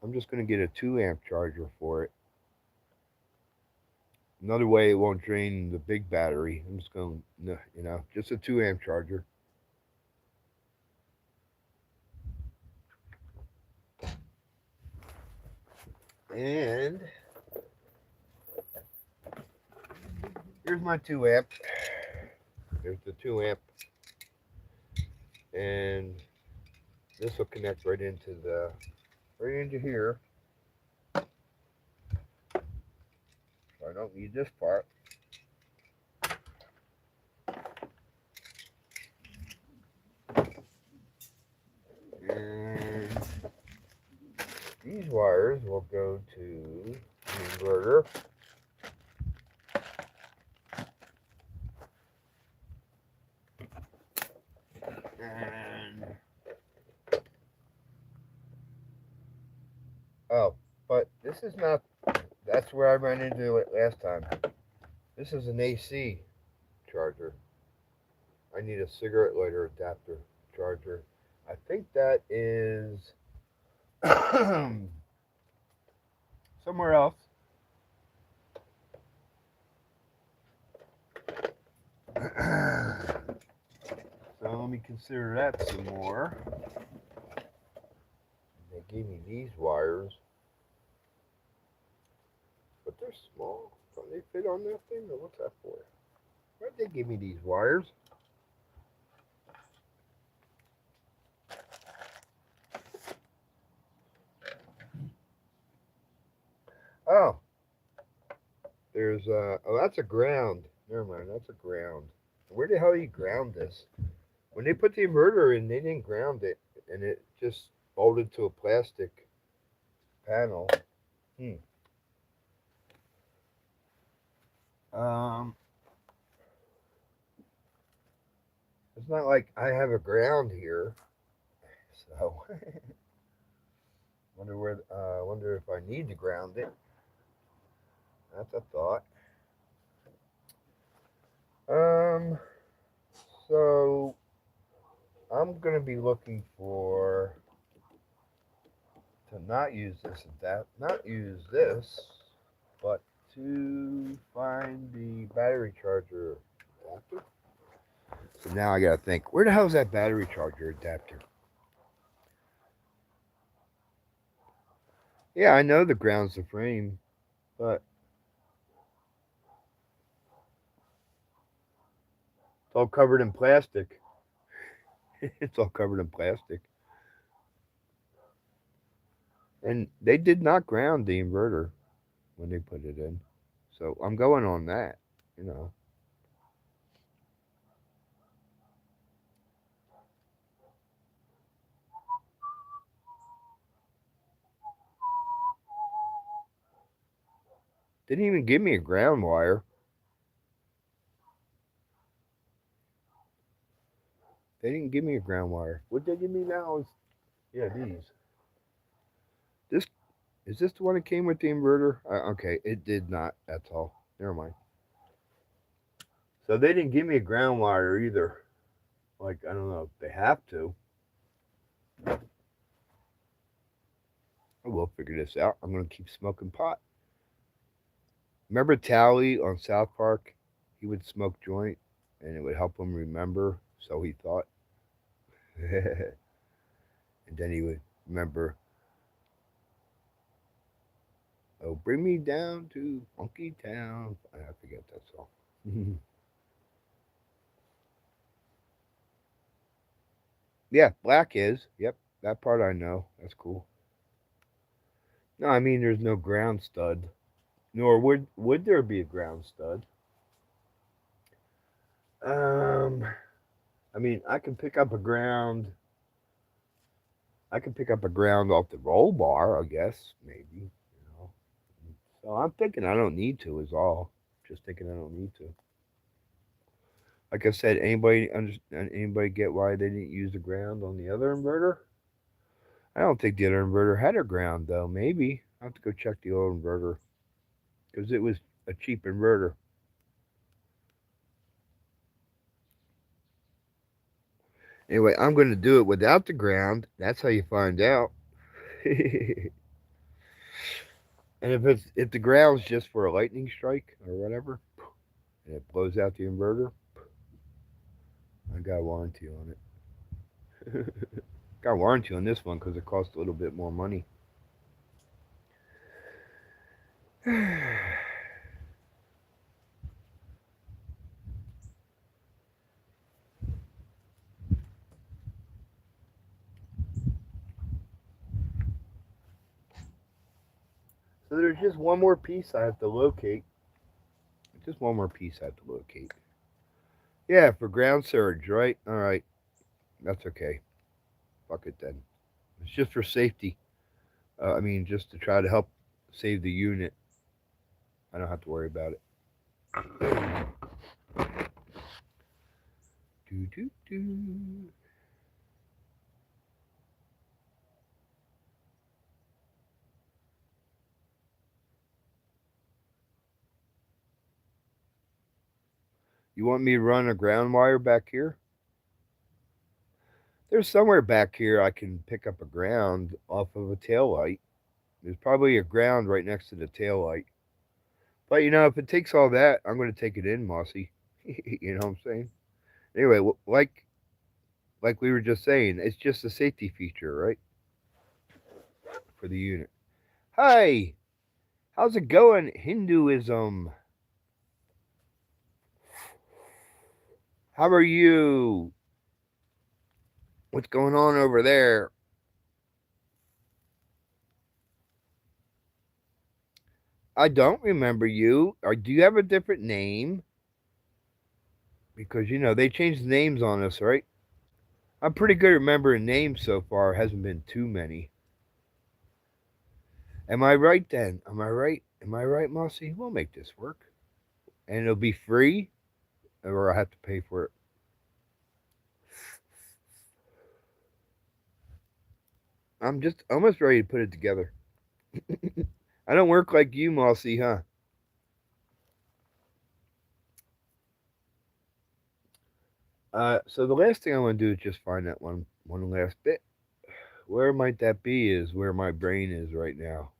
I'm just going to get a 2 amp charger for it. Another way it won't drain the big battery. I'm just going, just a 2 amp charger. And here's my 2 amp. There's the 2 amp. And this will connect right into here. So I don't need this part. And these wires will go to the inverter. And but this is not. That's where I ran into it last time. This is an AC charger. I need a cigarette lighter adapter charger. I think that is somewhere else. So let me consider that some more. They gave me these wires, but they're small. Don't they fit on that thing, or what's that for? Why'd they give me these wires? Oh, that's a ground. Never mind, that's a ground. Where the hell you ground this? When they put the inverter in, they didn't ground it, and it just bolted to a plastic panel. It's not like I have a ground here, so wonder if I need to ground it. That's a thought. So I'm gonna be looking to not use this, but to find the battery charger adapter. So now I gotta think, where the hell is that battery charger adapter? Yeah, I know the ground's the frame, but it's all covered in plastic. It's all covered in plastic. And they did not ground the inverter when they put it in. So I'm going on that, you know. Didn't even give me a ground wire. They didn't give me a ground wire. What they give me now is, yeah, these. This, is this the one that came with the inverter? Okay, it did not. That's all. Never mind. So they didn't give me a ground wire either. Like, I don't know if they have to. I will figure this out. I'm going to keep smoking pot. Remember Tally on South Park? He would smoke joint and it would help him remember, so he thought. And then he would remember, oh, bring me down to Funky Town. I forget that song. Yeah, black is. Yep, that part I know. That's cool. No, I mean there's no ground stud. Nor would there be a ground stud? Um, I mean I can pick up a ground. I can pick up a ground off the roll bar, I guess, maybe. You know. So I'm thinking I don't need to. Is all. Just thinking I don't need to. Like I said, anybody get why they didn't use the ground on the other inverter? I don't think the other inverter had a ground though. Maybe I will have to go check the old inverter because it was a cheap inverter. Anyway, I'm going to do it without the ground. That's how you find out. And if the ground's just for a lightning strike or whatever, and it blows out the inverter, I got a warranty on it. Got a warranty on this one because it costs a little bit more money. So there's just one more piece I have to locate. Just one more piece I have to locate. Yeah, for ground surge, right? All right, that's okay. Fuck it then. It's just for safety. I mean, just to try to help save the unit. I don't have to worry about it. Do do do. You want me to run a ground wire back here? There's somewhere back here I can pick up a ground off of a tail light. There's probably a ground right next to the tail light. But you know, if it takes all that, I'm going to take it in, Mossy. You know what I'm saying? Anyway, like we were just saying, it's just a safety feature, right? For the unit. Hi, how's it going, Hinduism? How are you? What's going on over there? I don't remember you. Or do you have a different name? Because you know they changed names on us, right? I'm pretty good at remembering names so far. Hasn't been too many. Am I right then? Am I right? Am I right, Mossy? We'll make this work, and it'll be free, or I have to pay for it. I'm just almost ready to put it together. I don't work like you, Mossy, huh? So the last thing I want to do is just find that one last bit. Where might that be? Is where my brain is right now.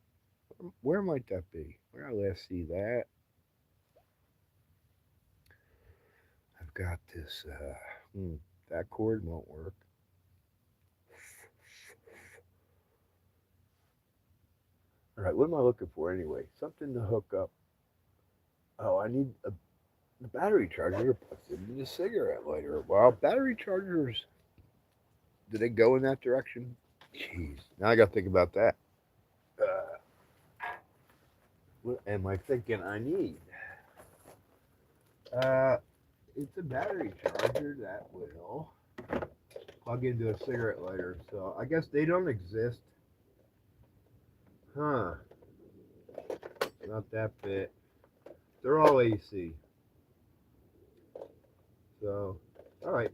Where might that be? Where I last see that? I've got this. That cord won't work. All right, what am I looking for anyway? Something to hook up. Oh, I need the battery charger plugged into the cigarette lighter. Well, battery chargers, do they go in that direction? Jeez, now I got to think about that. What am I thinking I need? It's a battery charger that will plug into a cigarette lighter. So I guess they don't exist. Huh. Not that bit. They're all AC. So, all right.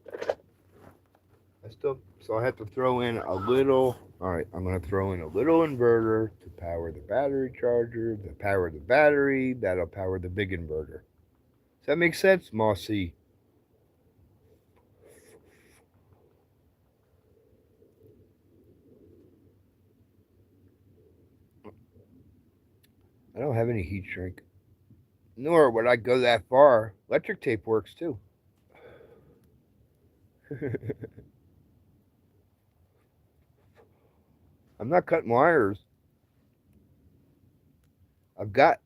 So I have to throw in a little. All right, I'm gonna throw in a little inverter to power the battery charger, to power the battery, that'll power the big inverter. Does that make sense, Mossy? I don't have any heat shrink. Nor would I go that far. Electric tape works too. I'm not cutting wires. I've got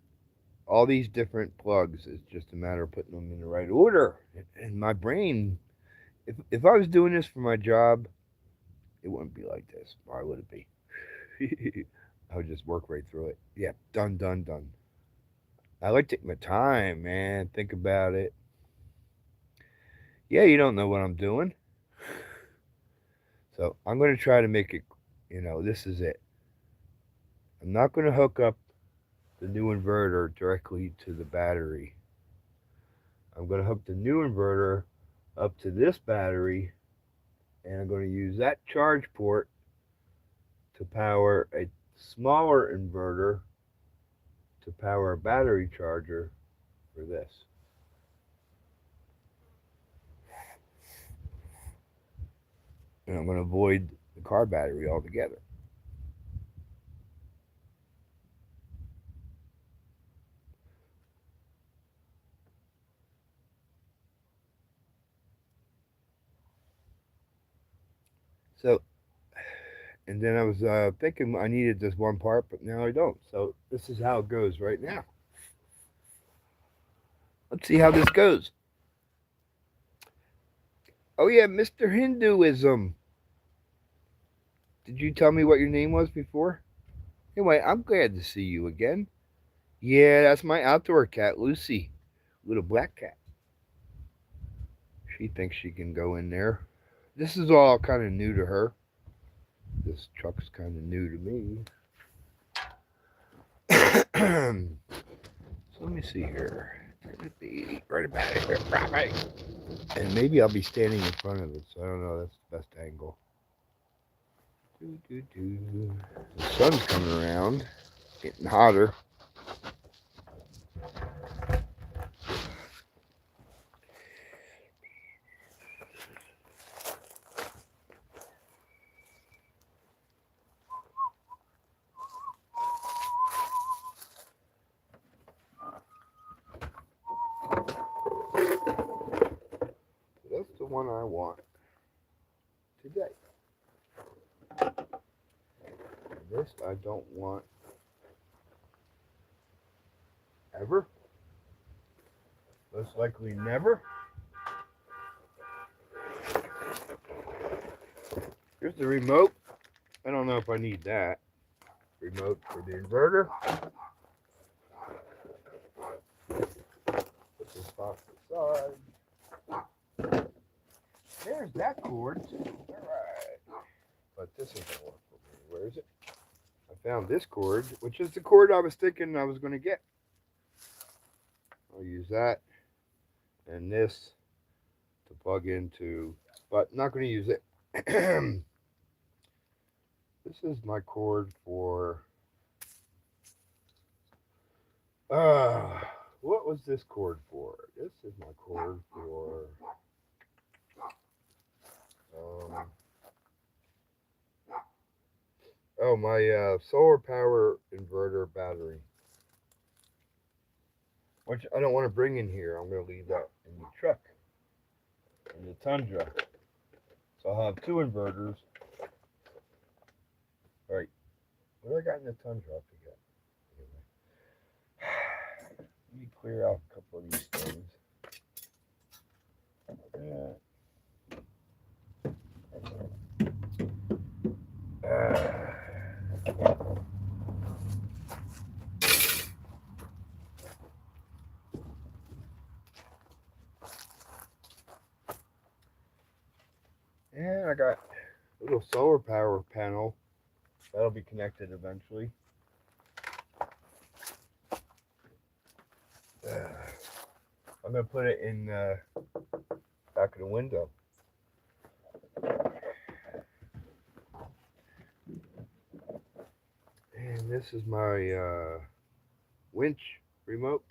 all these different plugs. It's just a matter of putting them in the right order. And my brain, if I was doing this for my job, it wouldn't be like this. Why would it be? I would just work right through it. Yeah, done, done, done. I like to take my time, man. Think about it. Yeah, you don't know what I'm doing. So I'm going to try to make it, this is it. I'm not going to hook up the new inverter directly to the battery. I'm going to hook the new inverter up to this battery, and I'm going to use that charge port to power a smaller inverter to power a battery charger for this. And I'm going to avoid the car battery altogether. So, and then I was thinking I needed this one part, but now I don't. So this is how it goes right now. Let's see how this goes. Oh yeah, Mr. Hinduism. Did you tell me what your name was before? Anyway, I'm glad to see you again. Yeah, that's my outdoor cat, Lucy. Little black cat. She thinks she can go in there. This is all kind of new to her. This truck's kind of new to me. So let me see here. It'd be right about here, right. And maybe I'll be standing in front of it, so I don't know. That's the best angle. The sun's coming around, getting hotter. That's the one I want today. This I don't want ever. Most likely never. Here's the remote. I don't know if I need that. Remote for the inverter. Put this off to the side. There's that cord too. Alright. But this isn't work for me. Where is it? I found this cord, which is the cord I was thinking I was going to get. I'll use that and this to plug into, but not going to use it. This is my cord for, what was this cord for? This is my cord for, my solar power inverter battery, which I don't want to bring in here. I'm going to leave that in the truck, in the Tundra. So I'll have two inverters. All right, what I got in the Tundra, I forget. Anyway. Let me clear out a couple of these things. And I got a little solar power panel that'll be connected eventually. I'm going to put it in back of the window. And this is my winch remote.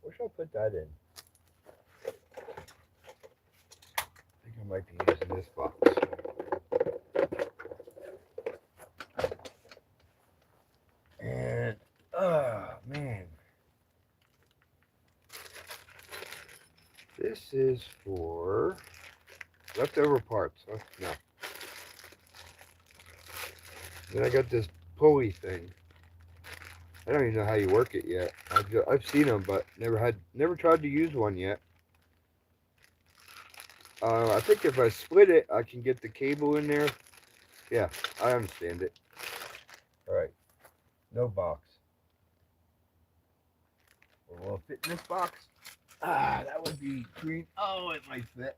Where should I put that in? I think I might be using this box. And, oh man. This is for leftover parts. Huh? No. Then I got this pulley thing. I don't even know how you work it yet. I've seen them, but never tried to use one yet. I think if I split it, I can get the cable in there. Yeah, I understand it. All right, no box. Or will it fit in this box? Ah, that would be green. Oh, it might fit.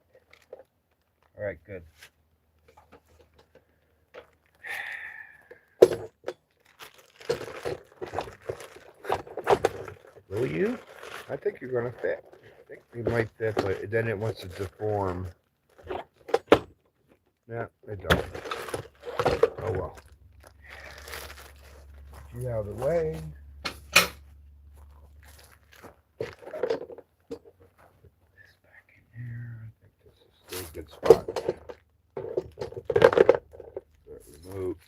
All right, good. Will you? I think you're gonna fit. I think you might fit, but then it wants to deform. No, it don't. Oh well. Get you out of the way. Put this back in here. I think this is still a good spot. That remote.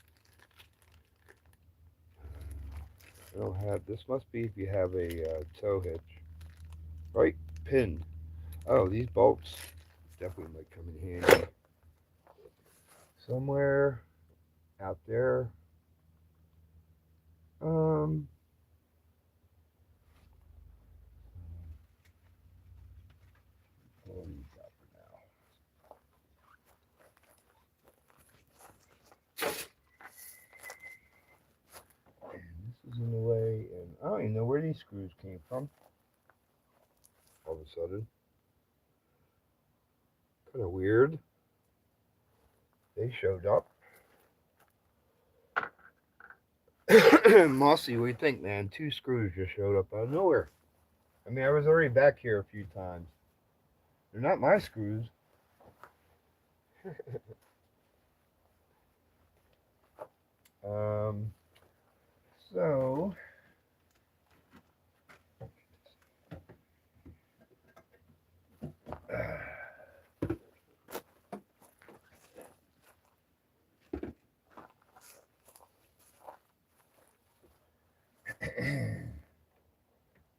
I don't have. This must be if you have a tow hitch. Right, pinned. Oh, these bolts definitely might come in handy. Somewhere out there. What do you got for now? And this is in the way, and I don't even know where these screws came from. All of a sudden. Kind of weird. They showed up. Mossy, what do you think, man? 2 screws just showed up out of nowhere. I mean, I was already back here a few times. They're not my screws. So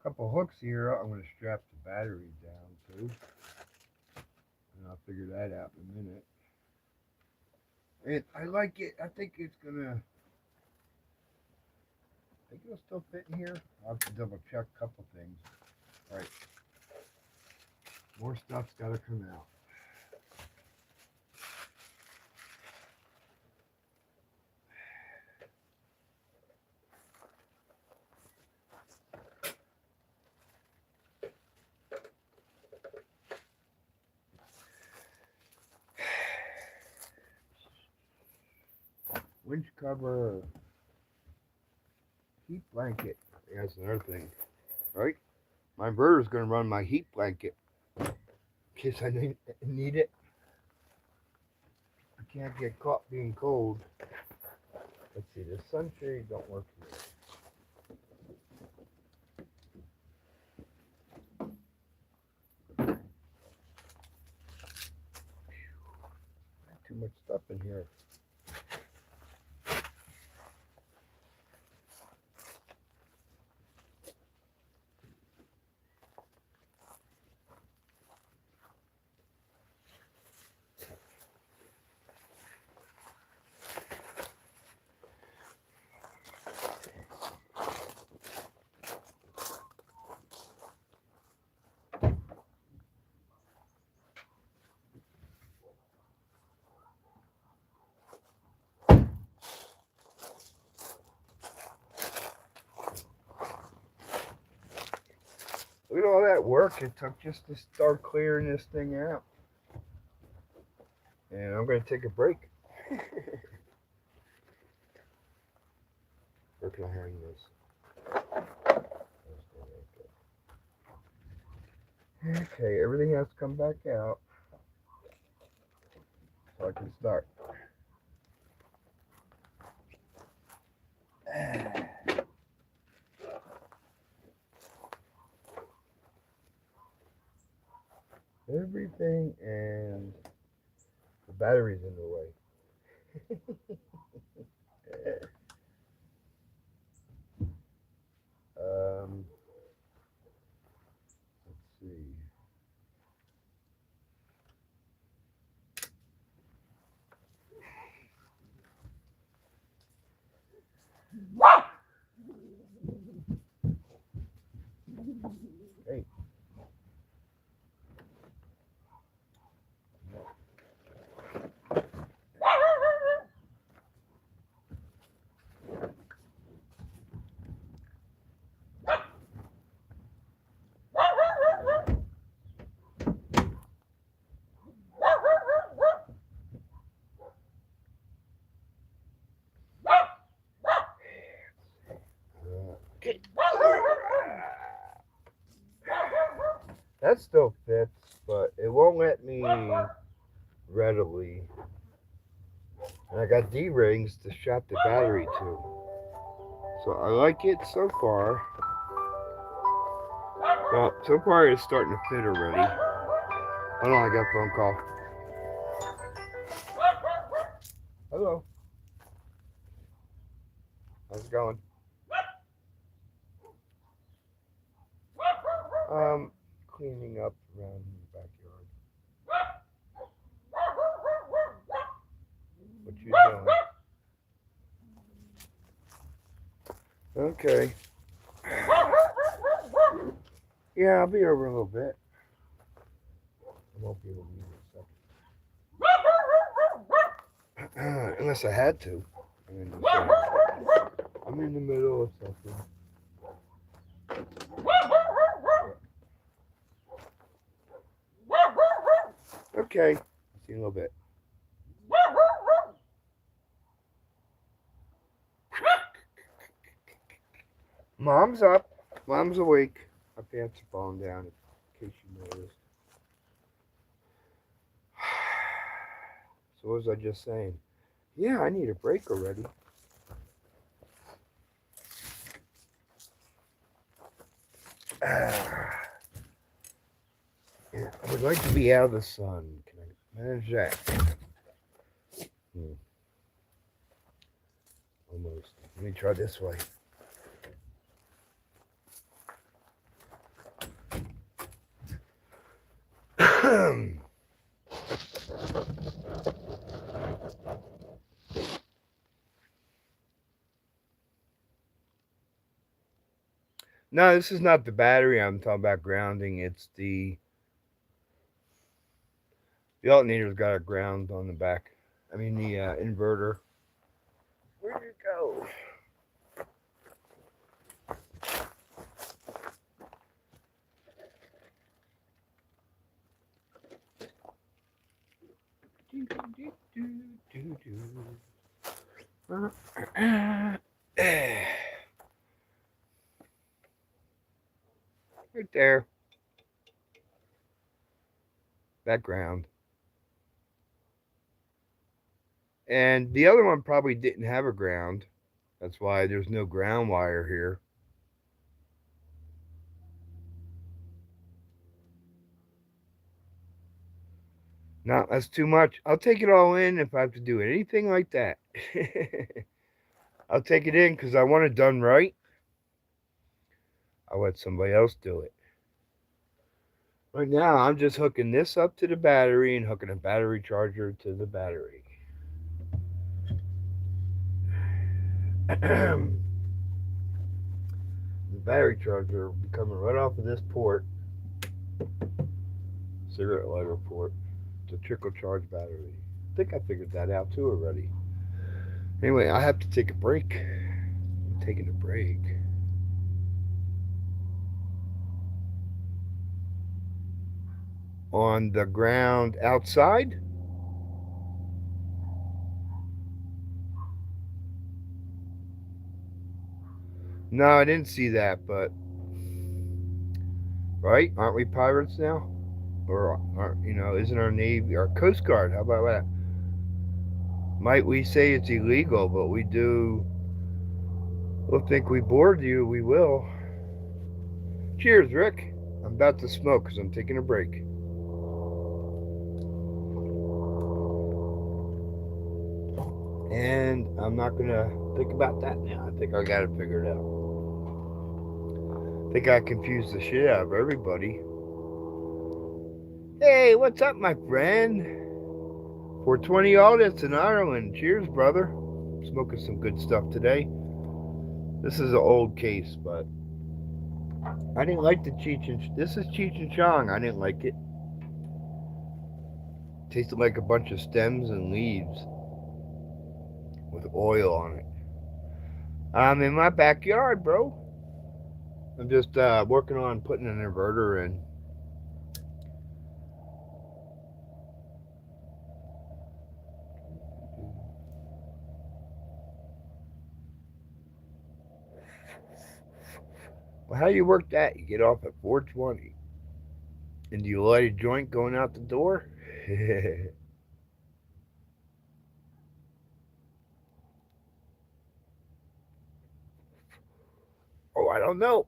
couple hooks here. I'm going to strap the battery down to, and I'll figure that out in a minute. I like it. I think it's gonna. I think it'll still fit in here. I'll have to double check a couple things. All right, more stuff's got to come out. Winch cover, heat blanket. That's another thing, right? My inverter's going to run my heat blanket in case I need it. I can't get caught being cold. Let's see, the sunshade don't work here. Too much stuff in here. Look at all that work it took just to start clearing this thing out. And I'm going to take a break. Where can I hang this? Okay, everything has to come back out so I can start. Everything, and the battery's in the way. um, let's see. Hey. Okay. That still fits, but it won't let me readily. And I got D-rings to strap the battery to. So I like it so far. Well, so far it's starting to fit already. Hold on, I got a phone call. Hello. How's it going? Cleaning up around the backyard. What you doing? Okay. Yeah, I'll be over a little bit. I won't be able to leave in a second. Unless I had to. I'm in the middle of something. Okay. See you in a little bit. Mom's up. Mom's awake. My pants are falling down, in case you noticed. So what was I just saying? Yeah, I need a break already. Yeah, I would like to be out of the sun. Can I manage that? Almost. Let me try this way. No, this is not the battery I'm talking about grounding. It's the alternator's got a ground on the back. I mean the inverter. Where'd it go? Right there. That ground. And the other one probably didn't have a ground. That's why there's no ground wire here. No, that's too much. I'll take it all in if I have to do anything like that. I'll take it in because I want it done right. I'll let somebody else do it. Right now, I'm just hooking this up to the battery and hooking a battery charger to the battery. The battery charger will be coming right off of this port. Cigarette lighter port. It's a trickle charge battery. I think I figured that out too already. Anyway, I have to take a break. I'm taking a break. On the ground outside? No, I didn't see that, but Right? Aren't we pirates now? Or, isn't our Navy, our Coast Guard, how about that? Might we say it's illegal, but we do. We'll think we bored you, we will. Cheers, Rick. I'm about to smoke because I'm taking a break. And I'm not going to think about that now. I think I got it figured out. I think I confused the shit out of everybody. Hey, what's up, my friend? 420 Audits in Ireland. Cheers, brother. Smoking some good stuff today. This is an old case, but I didn't like the Cheech and... This is Cheech and Chong. I didn't like it. Tasted like a bunch of stems and leaves with oil on it. I'm in my backyard, bro. I'm just working on putting an inverter in. Well, how do you work that? You get off at 420. And do you light a joint going out the door? Oh, I don't know.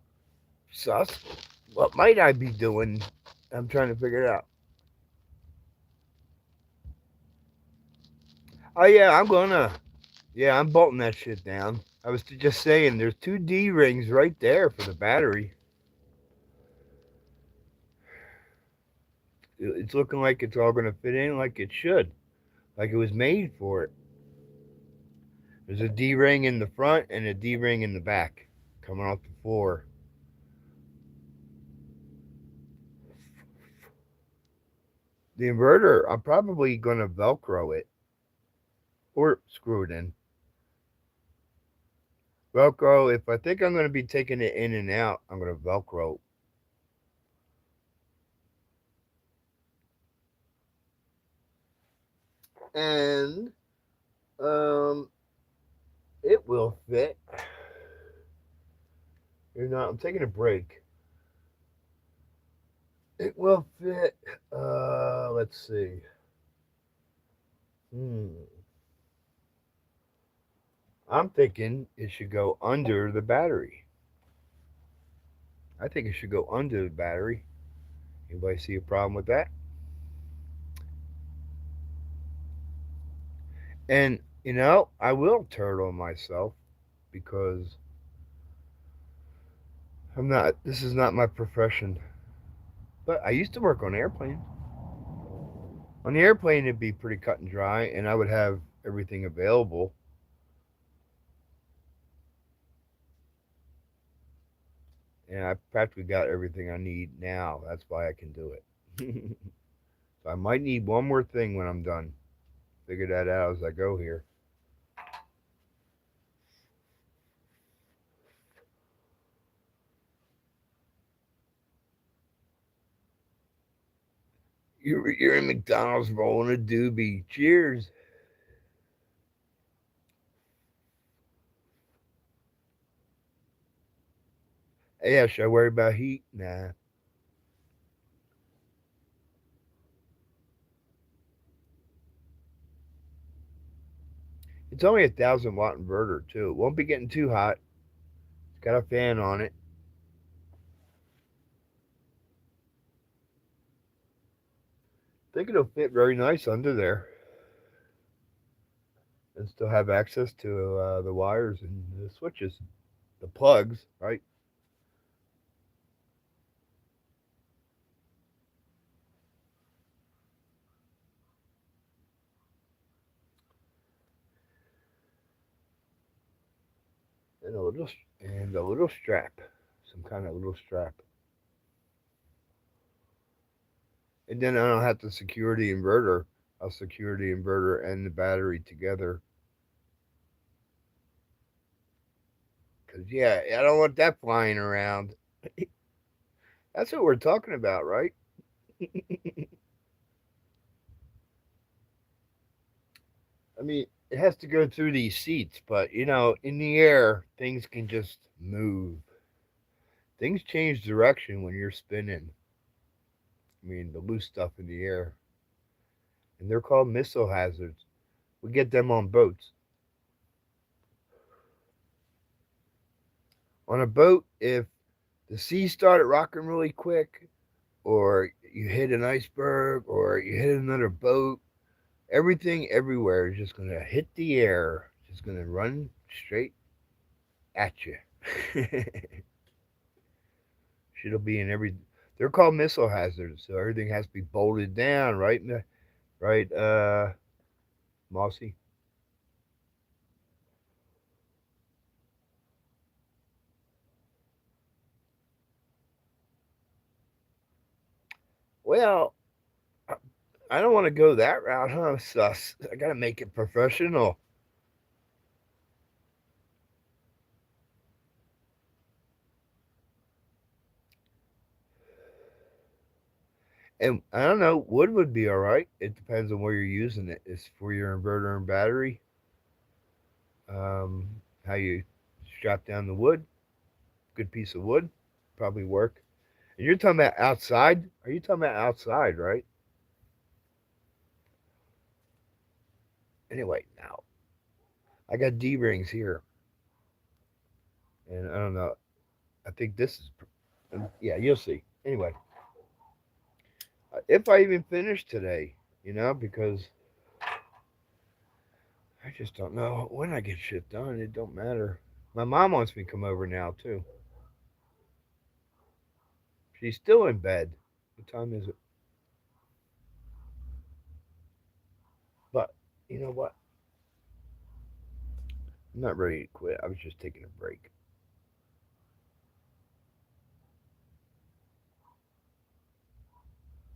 Sus. What might I be doing? I'm trying to figure it out. Oh, yeah, I'm bolting that shit down. I was just saying, there's two D rings right there for the battery. It's looking like it's all going to fit in like it should. Like it was made for it. There's a D ring in the front and a D ring in the back coming off the floor. The inverter, I'm probably going to Velcro it or screw it in. Velcro, if I think I'm going to be taking it in and out, I'm going to Velcro. And it will fit. I'm taking a break. It will fit. Let's see. I'm thinking it should go under the battery. I think it should go under the battery. Anybody see a problem with that? And, I will turtle myself because this is not my profession. But I used to work on airplanes. On the airplane, it'd be pretty cut and dry, and I would have everything available. And I practically got everything I need now. That's why I can do it. So I might need one more thing when I'm done. Figure that out as I go here. You're in McDonald's rolling a doobie. Cheers. Yeah, should I worry about heat? Nah. It's only 1,000-watt inverter too. It won't be getting too hot. It's got a fan on it. I think it'll fit very nice under there, and still have access to the wires and the switches, the plugs, right? And a little strap, some kind of little strap. And then I don't have to secure the inverter. I'll secure the inverter and the battery together. Cause yeah, I don't want that flying around. That's what we're talking about, right? I mean, it has to go through these seats, but in the air, things can just move. things change direction when you're spinning. I mean, the loose stuff in the air. And they're called missile hazards. We get them on boats. On a boat, if the sea started rocking really quick, or you hit an iceberg, or you hit another boat, everything everywhere is just going to hit the air. It's just going to run straight at you. Shit'll be in every. They're called missile hazards, so everything has to be bolted down, right? Right, Mossy. Well, I don't want to go that route, huh? Sus. I gotta make it professional. And I don't know, wood would be all right. It depends on where you're using it. It's for your inverter and battery. How you strap down the wood. Good piece of wood, probably work. And you're talking about outside? Are you talking about outside, right? Anyway, now I got D rings here, and I don't know. I think this is, yeah, you'll see. Anyway, if I even finish today, because I just don't know when I get shit done. It don't matter. My mom wants me to come over now too. She's still in bed. What time is it? But you know what? I'm not ready to quit. I was just taking a break.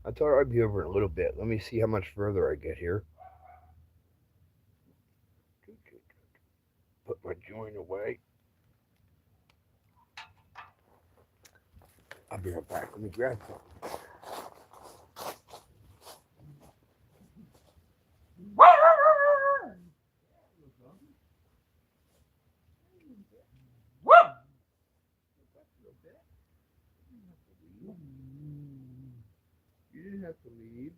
I thought I'd be over in a little bit. Let me see how much further I get here. Put my joint away. I'll be right back. Let me grab something. You didn't have to leave.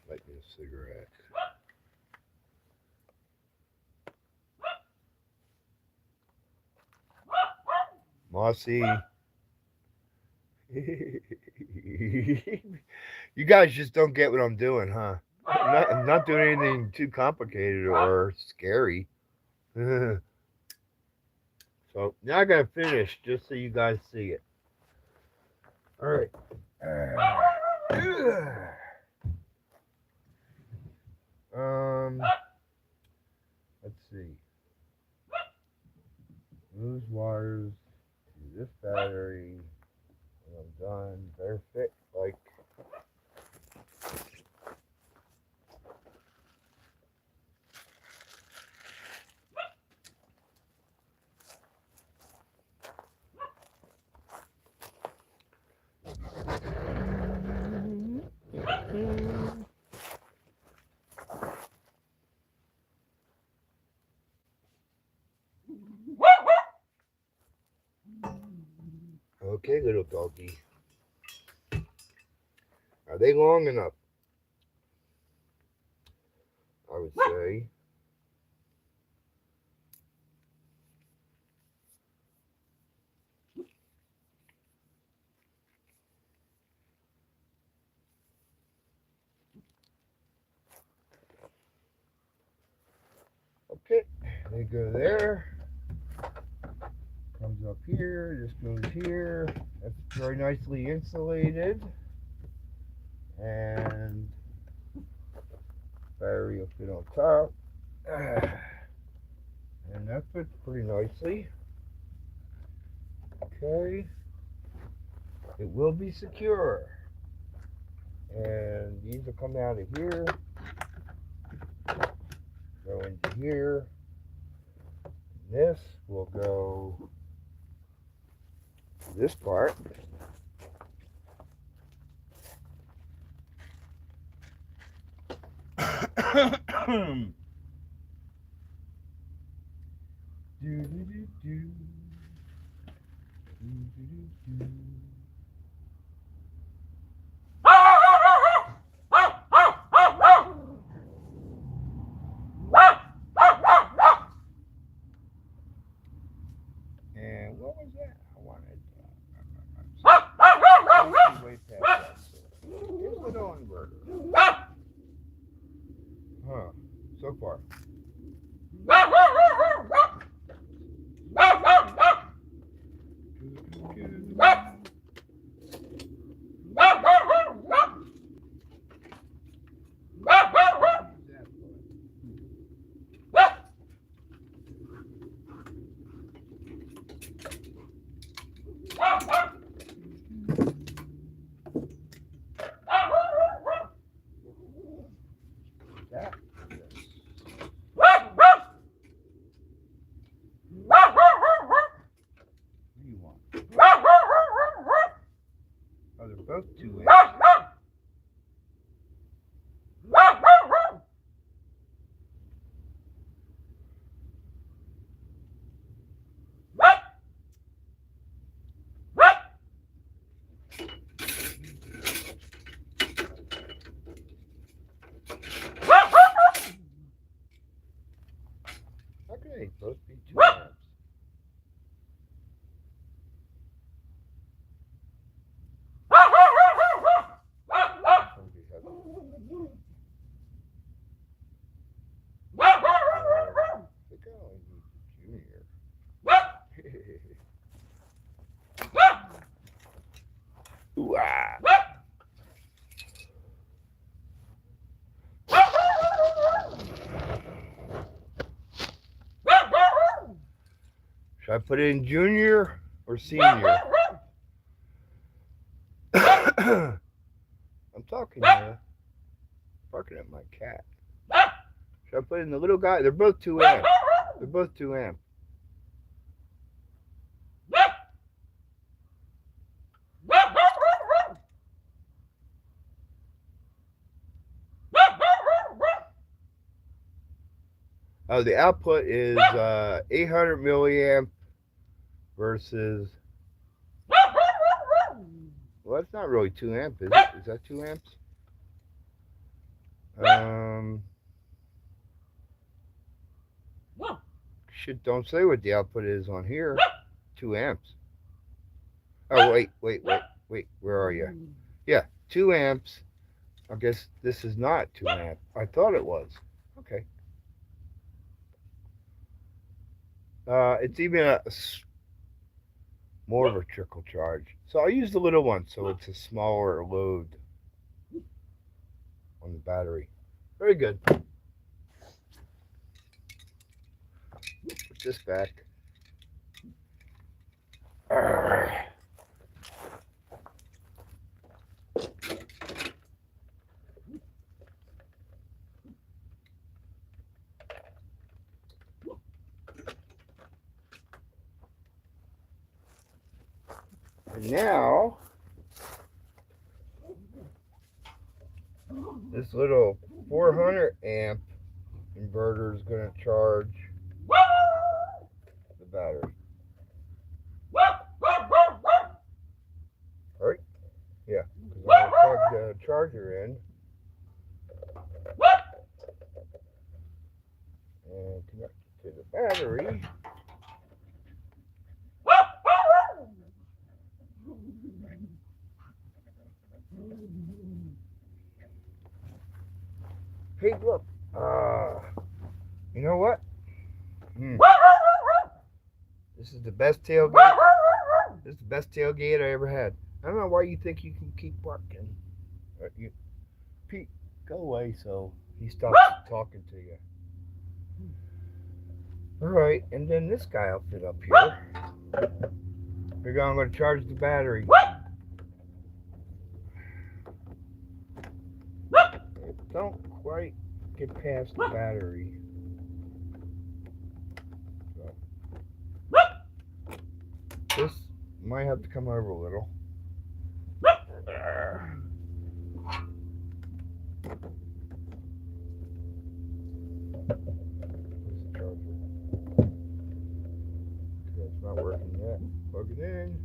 Light me a cigarette. Mossy. You guys just don't get what I'm doing, huh? I'm not doing anything too complicated or scary. So now I gotta finish just so you guys see it. All right. Let's see. Loose wires to this battery. When I'm done, they're fit like. Okay, little doggy. Are they long enough? I would say. Okay, they go there. Comes up here, just goes here. That's Very nicely insulated. And battery will fit on top. And that fits pretty nicely. Okay. It will be secure. And these will come out of here. Go into here. This will go to this part. And what was that? I wanted way past that. Here's the no inverter. Huh. So far. Oh, they're both 2 amps. How can they both be 2 amps? Should I put it in junior or senior? I'm talking here. Barking at my cat. Should I put in the little guy? They're both 2 amps. They're both 2 amps. Oh, the output is 800 milliamp versus. Well, that's not really 2 amp, is it? Is that 2 amps? Shit, don't say what the output is on here. 2 amps. Oh, wait. Where are you? Yeah, 2 amps. I guess this is not 2 amp. I thought it was. Okay. It's even more of a trickle charge. So I use the little one, so it's a smaller load on the battery. Very good. Put this back. And now, this little 400 amp inverter is going to charge the battery. Alright? Yeah, because I'm going to plug the charger in and connect it to the battery. Hey, look. You know what? This is the best tailgate This is the best tailgate I ever had. I don't know why you think you can keep barking. Pete, go away so he stops talking to you. Alright, and then this guy will fit up here. Figure I'm going to charge the battery. Don't quite get past the battery. So, this might have to come over a little. It's not working yet. Plug it in.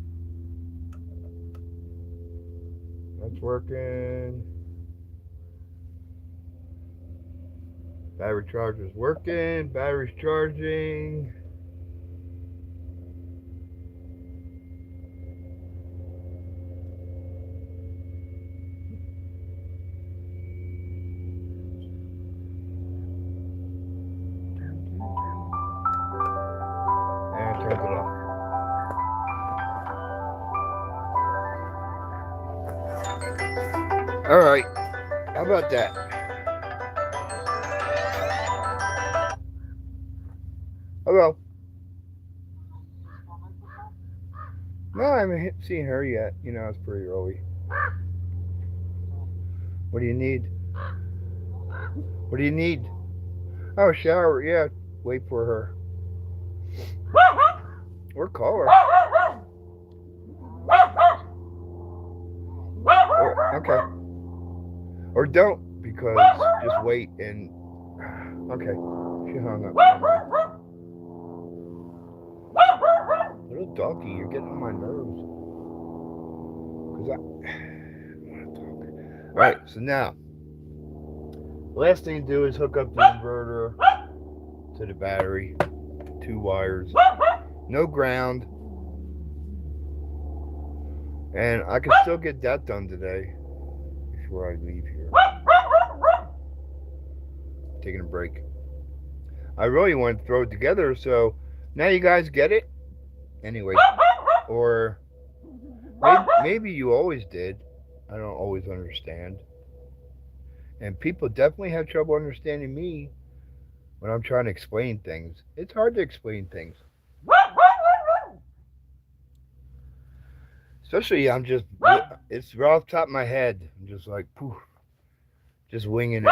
That's working. Battery charger's working. Battery's charging. And turns it off. Alright. How about that? Hello. No, I haven't seen her yet. You know, it's pretty early. What do you need? What do you need? Oh, shower. Yeah, wait for her. Or call her. Okay. Or don't, because just wait and... Okay, she hung up. Little doggy, you're getting on my nerves. Because I want to talk. Alright, so now, the last thing to do is hook up the inverter to the battery. 2 wires. No ground. And I can still get that done today before I leave here. Taking a break. I really want to throw it together, so now you guys get it? Anyway, or maybe you always did. I don't always understand. And people definitely have trouble understanding me when I'm trying to explain things. It's hard to explain things. Especially it's right off the top of my head. I'm just like, poof, just winging it.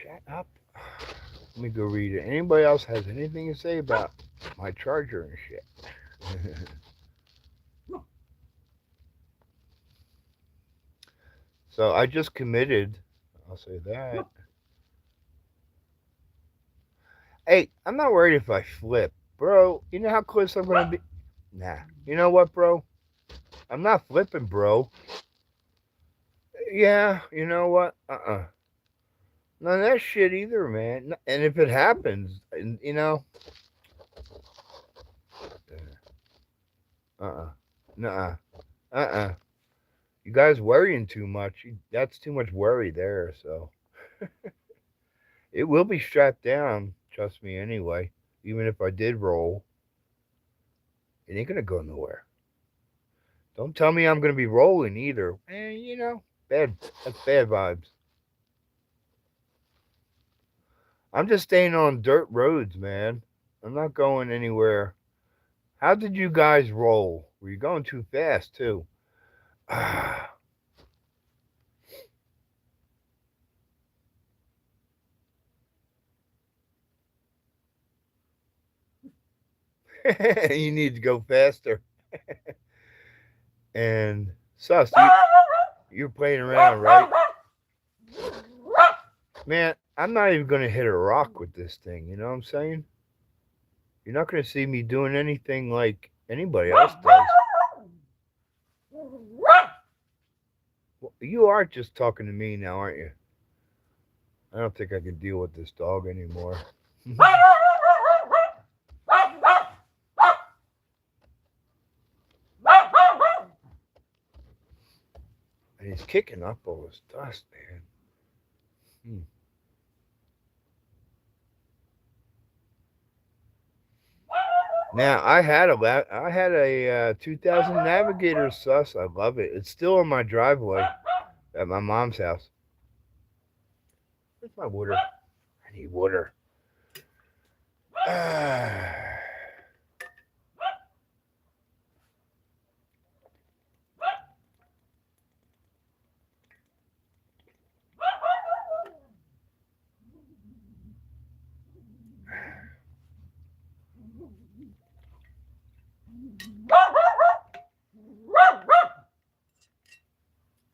Shut up. Let me go read it. Anybody else has anything to say about my charger and shit? So I just committed. I'll say that. Hey, I'm not worried if I flip. Bro, you know how close I'm going to be? Nah. You know what, bro? I'm not flipping, bro. Yeah, you know what? None of that shit either, man. And if it happens, you know... Nuh-uh. You guys worrying too much. That's too much worry there, so... It will be strapped down, trust me, anyway. Even if I did roll. It ain't gonna go nowhere. Don't tell me I'm gonna be rolling either. You know, that's bad vibes. I'm just staying on dirt roads, man. I'm not going anywhere. How did you guys roll? Were you going too fast, too? You need to go faster. And Sus, you're playing around, right? Man, I'm not even going to hit a rock with this thing, you know what I'm saying? You're not going to see me doing anything like anybody else does. Well, you are just talking to me now, aren't you? I don't think I can deal with this dog anymore. And he's kicking up all this dust, man. Now I had a 2000 Navigator Sus. I love it. It's still in my driveway at my mom's house. Where's my water? I need water.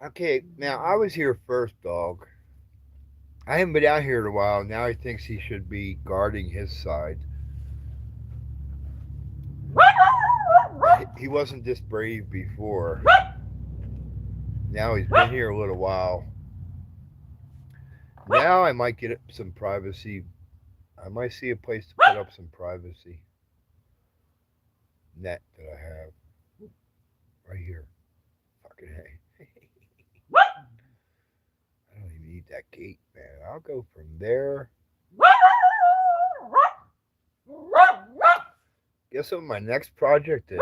Okay, now I was here first, dog. I haven't been out here in a while. Now he thinks he should be guarding his side. He wasn't this brave before. Now he's been here a little while. Now I might get some privacy. I might see a place to put up some privacy net that I have right here. Fucking hey. I don't even need that gate, man. I'll go from there. Guess what my next project is?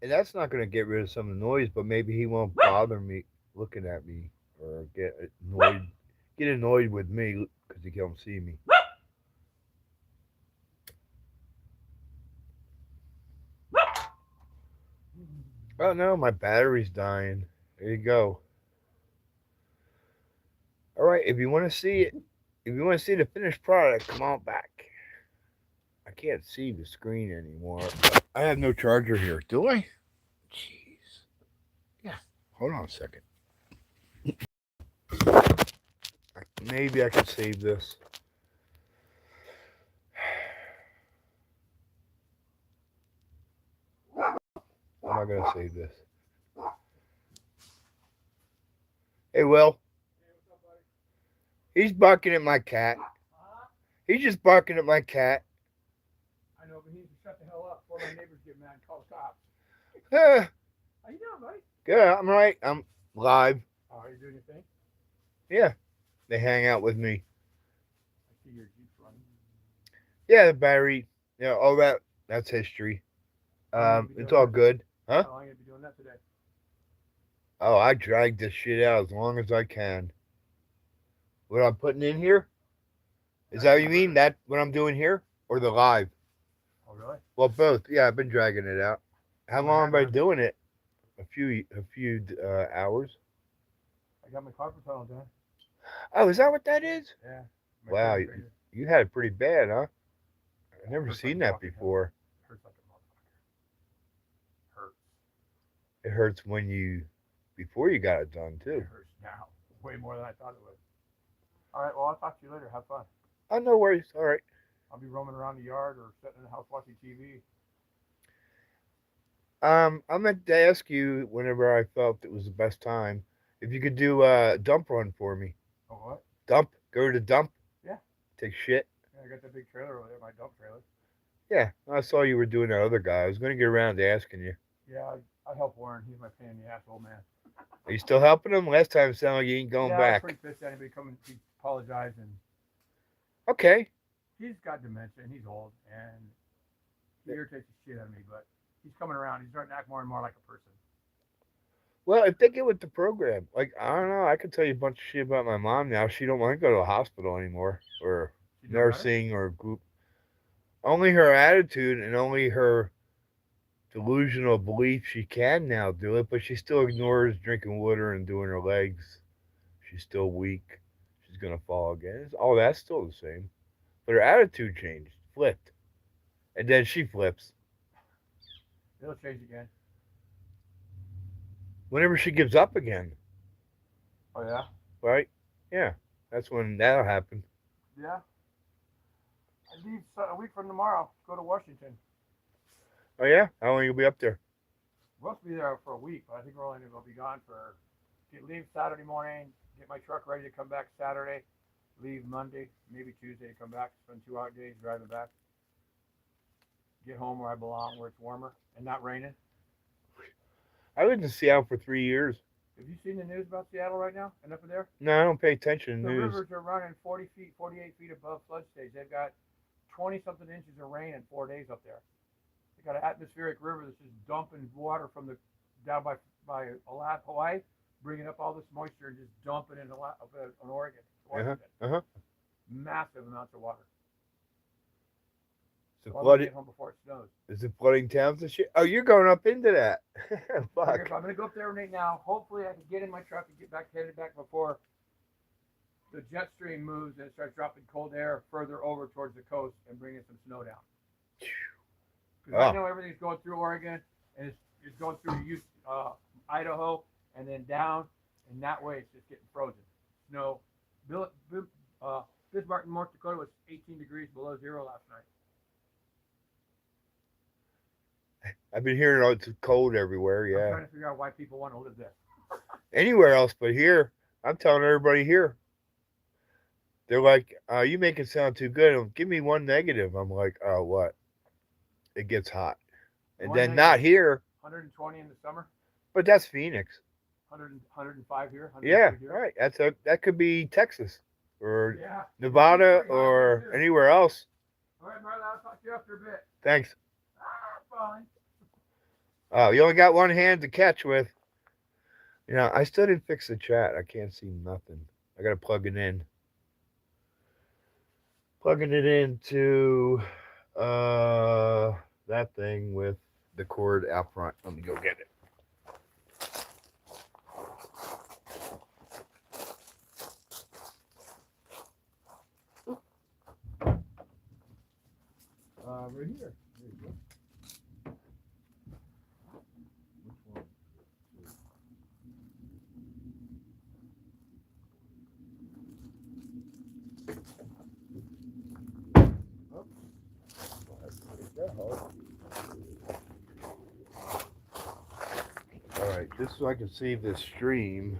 And that's not going to get rid of some of the noise, but maybe he won't bother me looking at me or get annoyed with me because he can't see me. Oh no, my battery's dying. There you go. All right, if you want to see it, if you want to see the finished product, come on back. I can't see the screen anymore. I have no charger here, do I? Jeez. Yeah. Hold on a second. Maybe I can save this. I'm not gonna save this. Hey, Will. He's barking at my cat. He's just barking at my cat. I know, but he needs to shut the hell up before my neighbors get mad and call the cops. How you doing, buddy? Good. I'm right. I'm live. Oh, are you doing your thing? Yeah. They hang out with me. I see your Jeep's running. Yeah, the battery. Yeah, all that's history. It's all good. Huh? How long are you going to be doing that today? Oh, I drag this shit out as long as I can. What I'm putting in here? Is that what you mean? That what I'm doing here? Or the live? Oh, really? Well, both. Yeah, I've been dragging it out. How long have I been doing it? A few hours. I got my carpet tunnel done. Oh, is that what that is? Yeah. Wow, you had it pretty bad, huh? I've never seen that before. It hurts like a motherfucker. Hurts. It hurts when before you got it done, too. It hurts now. Way more than I thought it would. All right, well, I'll talk to you later. Have fun. Oh, no worries. All right. I'll be roaming around the yard or sitting in the house watching TV. I meant to ask you whenever I felt it was the best time if you could do a dump run for me. Oh, what? Dump? Go to the dump? Yeah. Take shit? Yeah, I got that big trailer over there, my dump trailer. Yeah, I saw you were doing that other guy. I was going to get around to asking you. Yeah, I help Warren. He's my pain in the ass old man. Are you still helping him? Last time it sounded like you ain't going back. Yeah, I'm pretty pissed at anybody coming to apologize, and Okay. he's got dementia and he's old and he irritates the shit out of me, but he's coming around. He's starting to act more and more like a person. Well, if they get with the program, like I don't know, I could tell you a bunch of shit about my mom now. She don't want to go to the hospital anymore or nursing or group. Only her attitude and only her delusional belief she can now do it, but she still ignores drinking water and doing her legs. She's still weak. She's gonna fall again. All that's still the same, but her attitude changed, flipped, and then she flips It'll change again. whenever she gives up again. Oh yeah. Right? Yeah, that's when that'll happen. Yeah. I leave a week from tomorrow. Go to Washington. Oh yeah? How long you'll be up there? We're supposed to be there for a week, but I think we're only going to be gone for. Leave Saturday morning. Get my truck ready to come back Saturday. Leave Monday, maybe Tuesday to come back. Spend 2 hour days driving back. Get home where I belong, where it's warmer and not raining. I lived in Seattle for 3 years. Have you seen the news about Seattle right now and up there? No, I don't pay attention to The news. rivers are running 40 feet, 48 feet above flood stage. They've got 20-something inches of rain in 4 days up there. got an atmospheric river that's just dumping water from the down by Hawaii, bringing up all this moisture and just dumping it up in Oregon, Uh-huh. Washington. Uh-huh. Massive amounts of water. Is it So I'm gonna flooding? get home before it snows. Is it flooding towns and shit? Oh, you're going up into that. Figure if Fuck. I'm gonna go up there right now, hopefully I can get in my truck and get back headed back before the jet stream moves and it starts dropping cold air further over towards the coast and bringing some snow down. Because right Oh, now everything's going through Oregon and it's going through Idaho and then down, and that way it's just getting frozen. Snow. Bismarck, North Dakota was 18 degrees below zero last night. I've been hearing it's cold everywhere. I'm Yeah. trying to figure out why people want to live there. Anywhere else but here. I'm telling everybody here. They're like, you make it sound too good. Give me one negative. I'm like, oh, what? It gets hot. And One then not negative, here, 120 in the summer, but that's Phoenix. 105 here, Yeah, 102 here. right. That could be Texas or Yeah. Nevada Pretty hot or here, too. anywhere else. All right, Marla, I'll talk to you after a bit. Thanks. Fine. Oh, you only got one hand to catch with. You know, I still didn't fix the chat. I can't see nothing. I gotta plug it in. Plugging it into that thing with the cord out front. Let me go get it. Right here. There you go. Which one? Oh, all right, just so I can save this stream.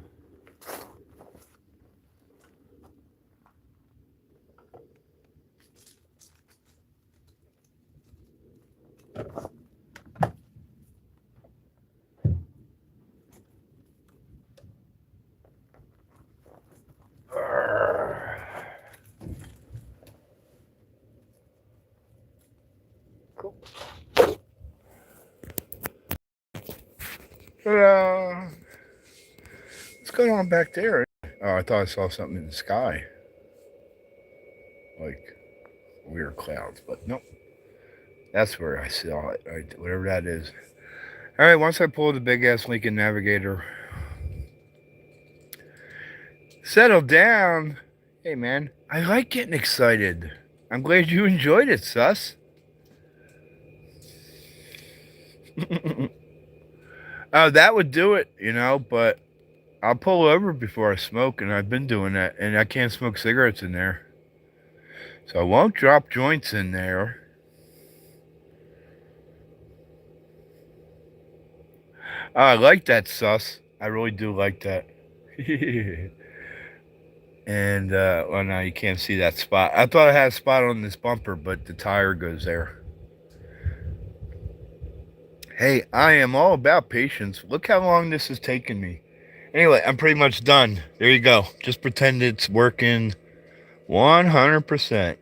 Cool. Ta-da! What's going on back there? Oh, I thought I saw something in the sky. Like weird clouds, but nope. That's where I saw it, right? Whatever that is. All right, once I pull the big ass Lincoln Navigator, settle down. Hey, man, I like getting excited. I'm glad you enjoyed it, sus. Oh, that would do it, you know, but I'll pull over before I smoke, and I've been doing that, and I can't smoke cigarettes in there. So I won't drop joints in there. Oh, I like that, sus. I really do like that. And, well, now you can't see that spot. I thought I had a spot on this bumper, but the tire goes there. Hey, I am all about patience. Look how long this has taken me. Anyway, I'm pretty much done. There you go. Just pretend it's working 100%.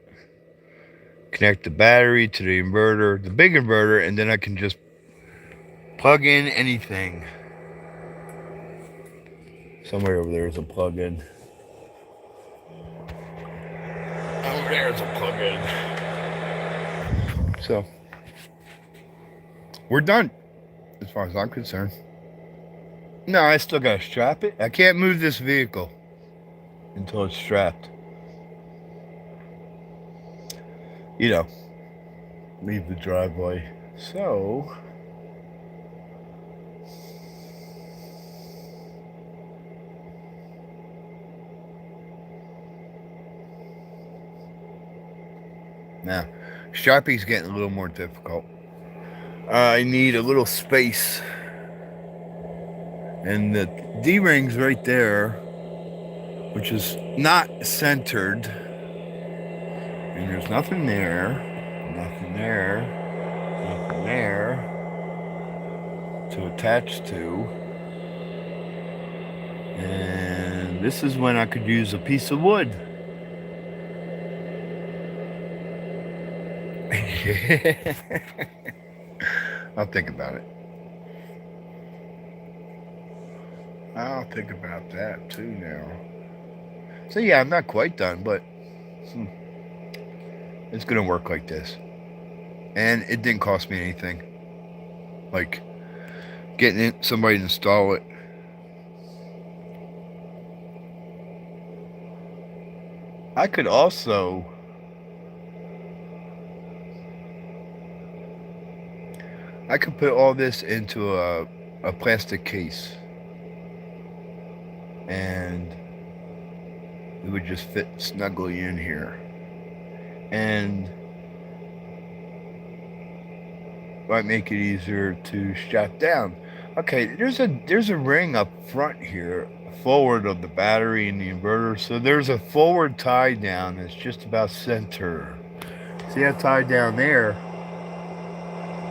Connect the battery to the inverter, the big inverter, and then I can just plug in anything. Somewhere over there is a plug-in. Over there is a plug-in. So, we're done, as far as I'm concerned. No, I still gotta strap it. I can't move this vehicle until it's strapped. You know, leave the driveway. So, now, strapping's getting a little more difficult. I need a little space. And the D-ring's right there, which is not centered. And there's nothing there, nothing there, nothing there to attach to. And this is when I could use a piece of wood. I'll think about it. I'll think about that too now. So yeah, I'm not quite done, but it's gonna work like this. And it didn't cost me anything. Like getting somebody to install it. I could also I could put all this into a plastic case and it would just fit snugly in here. And might make it easier to shut down. Okay, there's a ring up front here, forward of the battery and the inverter. So there's a forward tie down that's just about center. See that tie down there?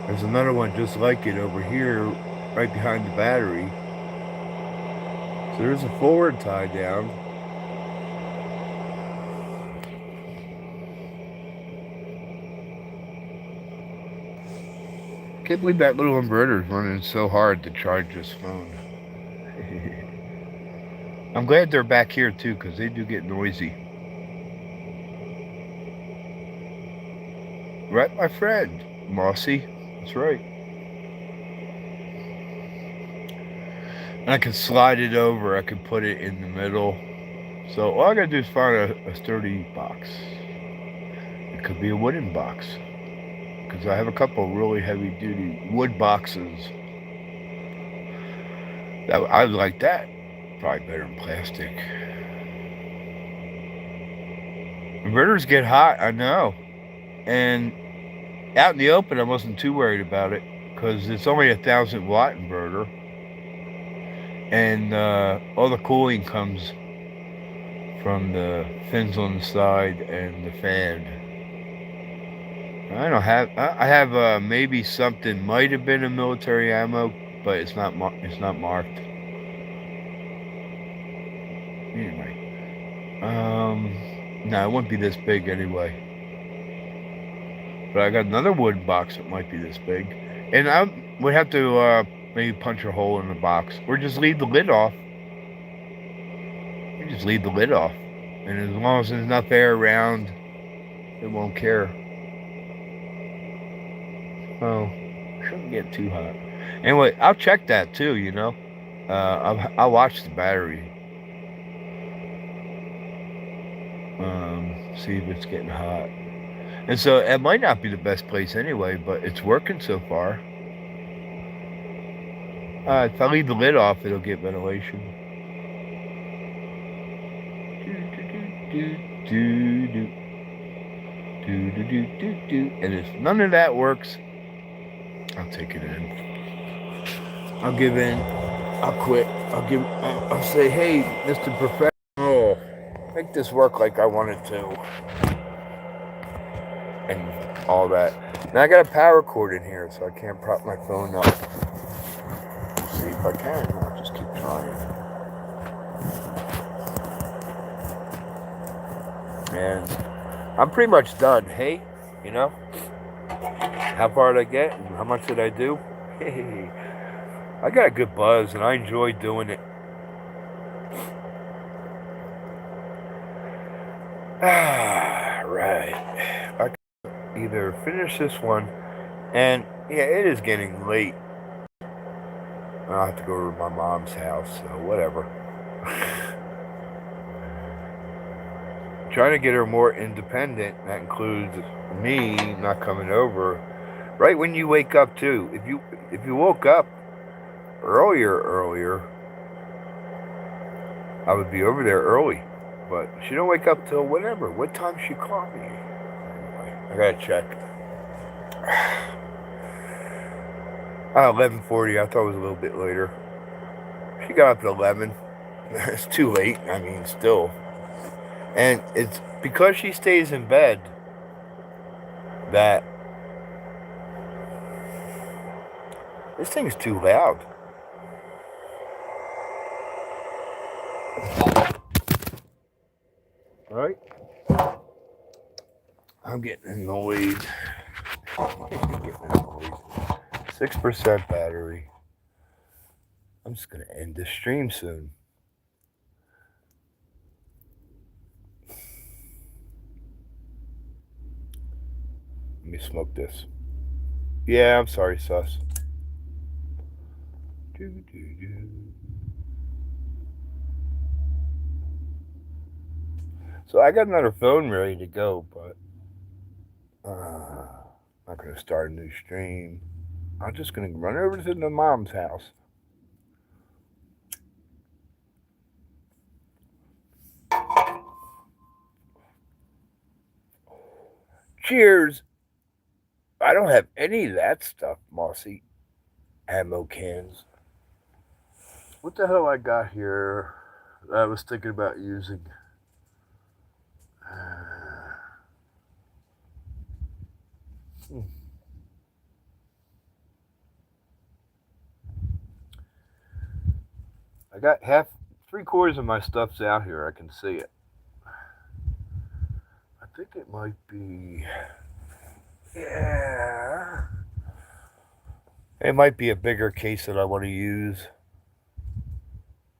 There's another one just like it over here, right behind the battery. So there's a forward tie down. Can't believe that little inverter is running so hard to charge this phone. I'm glad they're back here too, because they do get noisy. Right, my friend? Mossy. That's right. And I can slide it over. I can put it in the middle. So all I gotta do is find a sturdy box. It could be a wooden box. Because I have a couple of really heavy duty wood boxes. I like that. Probably better than plastic. Inverters get hot, I know. And out in the open, I wasn't too worried about it. Because it's only a 1,000-watt inverter. And all the cooling comes from the fins on the side and the fan. I don't have. I have maybe something might have been a military ammo, but it's not. It's not marked. Anyway, no, it wouldn't be this big anyway. But I got another wood box that might be this big, and I would have to maybe punch a hole in the box, or just leave the lid off. You just leave the lid off, and as long as there's enough air around, it won't care. Oh, shouldn't get too hot. Anyway, I'll check that too. You know, I'll watch the battery. See if it's getting hot. And so it might not be the best place anyway, but it's working so far. If I leave the lid off, it'll get ventilation. And if none of that works, I'll take it in. I'll give in. I'll quit. I'll say, hey, Mr. Professional, make this work like I want it to. And all that. Now I got a power cord in here, so I can't prop my phone up. Let's see if I can. I'll just keep trying. And I'm pretty much done. Hey, you know? How far did I get? And how much did I do? Hey, I got a good buzz, and I enjoy doing it. Right. I can either finish this one, and yeah, it is getting late. I'll have to go to my mom's house, so whatever. Trying to get her more independent. That includes me not coming over. Right when you wake up too. If you woke up earlier, I would be over there early. But she don't wake up till whatever. What time she call me? Anyway, I gotta check. 11:40. I thought it was a little bit later. She got up at 11. It's too late. I mean, still. And it's because she stays in bed that this thing's too loud. Right? I'm getting annoyed. 6% battery. I'm just going to end this stream soon. Let me smoke this. Yeah, I'm sorry, sus. So I got another phone ready to go, but I'm not going to start a new stream. I'm just going to run over to the mom's house. Cheers. I don't have any of that stuff, Mossy. Ammo cans. What the hell I got here that I was thinking about using? I got 3/4 of my stuff's out here. I can see it. I think it might be. Yeah. It might be a bigger case that I want to use.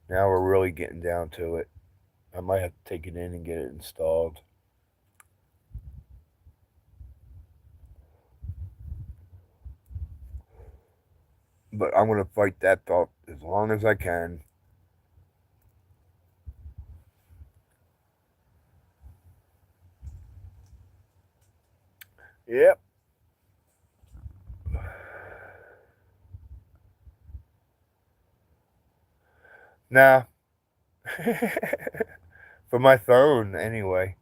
Now we're really getting down to it. I might have to take it in and get it installed. But I'm going to fight that thought as long as I can. Yep. Now, for my phone, anyway.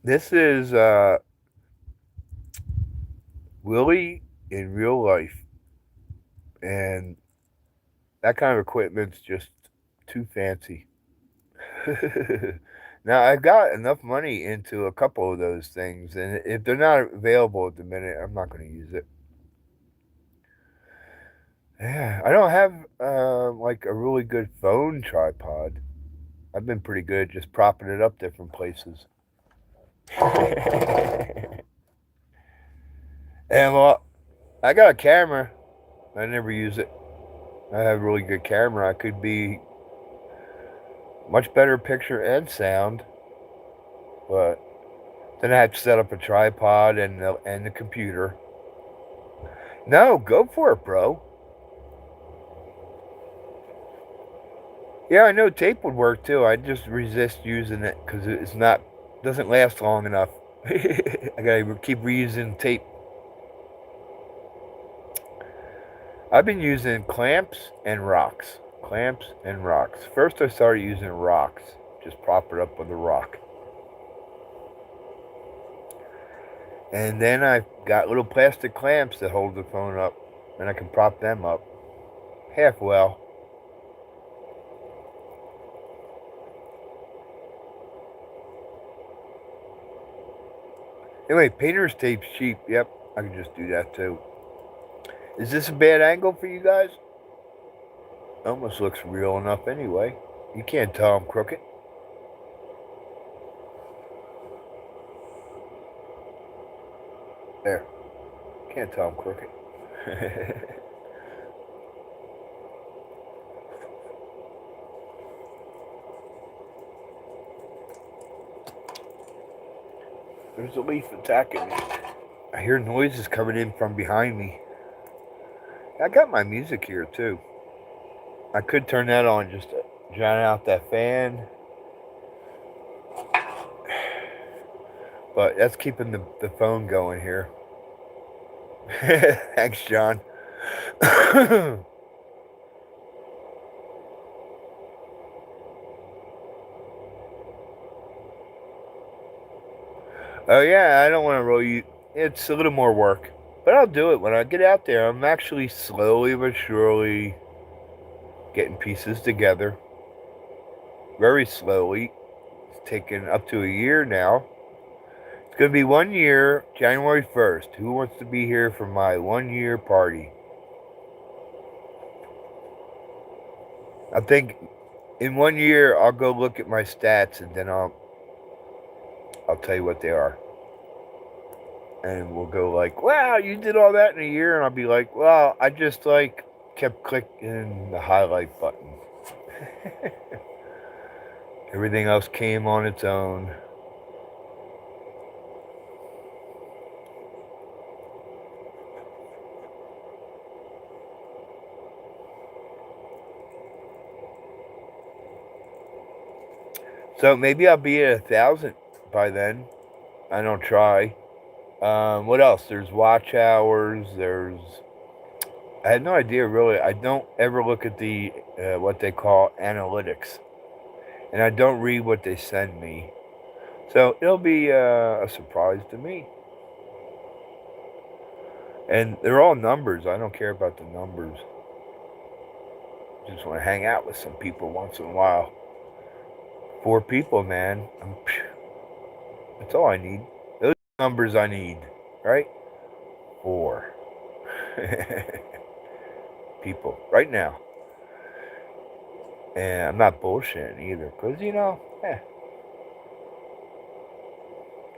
This is Willie in real life. And that kind of equipment's just too fancy. Now, I've got enough money into a couple of those things, and if they're not available at the minute, I'm not going to use it. Yeah, I don't have like a really good phone tripod. I've been pretty good at just propping it up different places. And well, I got a camera. I never use it. I have a really good camera. I could be much better picture and sound, but then I have to set up a tripod and the computer. No, go for it, bro. Yeah, I know tape would work too. I just resist using it because it's not doesn't last long enough. I gotta keep reusing tape. I've been using clamps and rocks. Clamps and rocks. First I started using rocks. Just prop it up with a rock. And then I got little plastic clamps that hold the phone up. And I can prop them up. Half well. Anyway, painter's tape's cheap. Yep, I can just do that too. Is this a bad angle for you guys? Almost looks real enough anyway. You can't tell I'm crooked. There. Can't tell I'm crooked. There's a leaf attacking me. I hear noises coming in from behind me. I got my music here too. I could turn that on just to drown out that fan. But that's keeping the phone going here. Thanks, John. Oh yeah, I don't want to really. It's a little more work, but I'll do it when I get out there. I'm actually slowly but surely getting pieces together. Very slowly. It's taken up to a year now. It's going to be 1 year, January 1st. Who wants to be here for my 1 year party? I think in 1 year I'll go look at my stats and then I'll I'll tell you what they are. And we'll go like, wow, you did all that in a year. And I'll be like, well, I just like kept clicking the highlight button. Everything else came on its own. So maybe I'll be at 1,000 by then. I don't try. What else? There's watch hours. I had no idea really. I don't ever look at the what they call analytics, and I don't read what they send me. So it'll be a surprise to me. And they're all numbers. I don't care about the numbers. Just want to hang out with some people once in a while. 4 people, man. That's all I need. Those numbers I need, right? 4 people right now. And I'm not bullshitting either, because,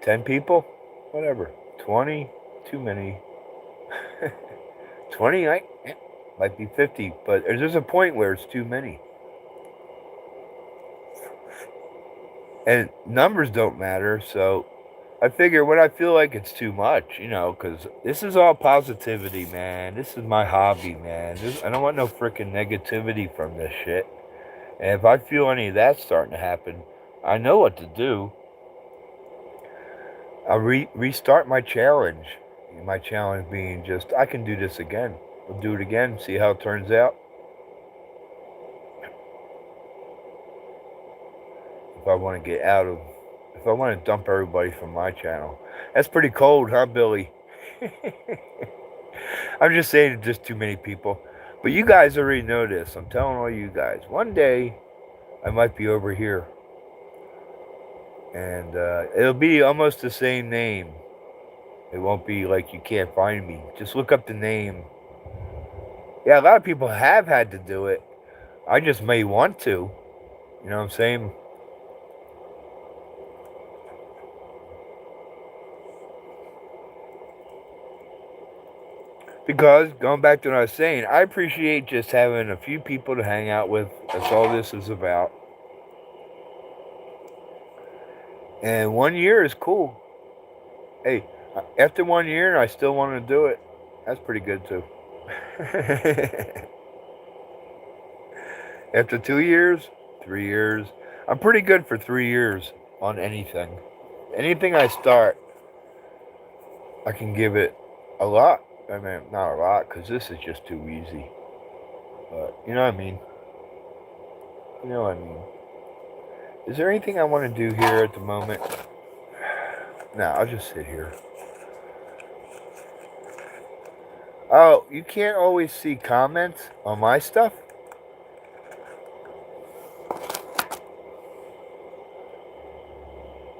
10 people, whatever. 20, too many. 20, might be 50, but there's a point where it's too many. And numbers don't matter, so I figure when I feel like it's too much, because this is all positivity, man. This is my hobby, man. I don't want no freaking negativity from this shit. And if I feel any of that starting to happen, I know what to do. I'll restart my challenge. My challenge being just, I can do this again. We'll do it again, see how it turns out. If I want to dump everybody from my channel. That's pretty cold, huh, Billy? I'm just saying it's just too many people. But you guys already know this. I'm telling all you guys. One day, I might be over here. And it'll be almost the same name. It won't be like you can't find me. Just look up the name. Yeah, a lot of people have had to do it. I just may want to. You know what I'm saying? Because, going back to what I was saying, I appreciate just having a few people to hang out with. That's all this is about. And 1 year is cool. Hey, after 1 year, I still want to do it. That's pretty good, too. After 2 years, 3 years. I'm pretty good for 3 years on anything. Anything I start, I can give it a lot. I mean, not a lot, because this is just too easy. But, you know what I mean? You know what I mean. Is there anything I want to do here at the moment? No, I'll just sit here. Oh, you can't always see comments on my stuff?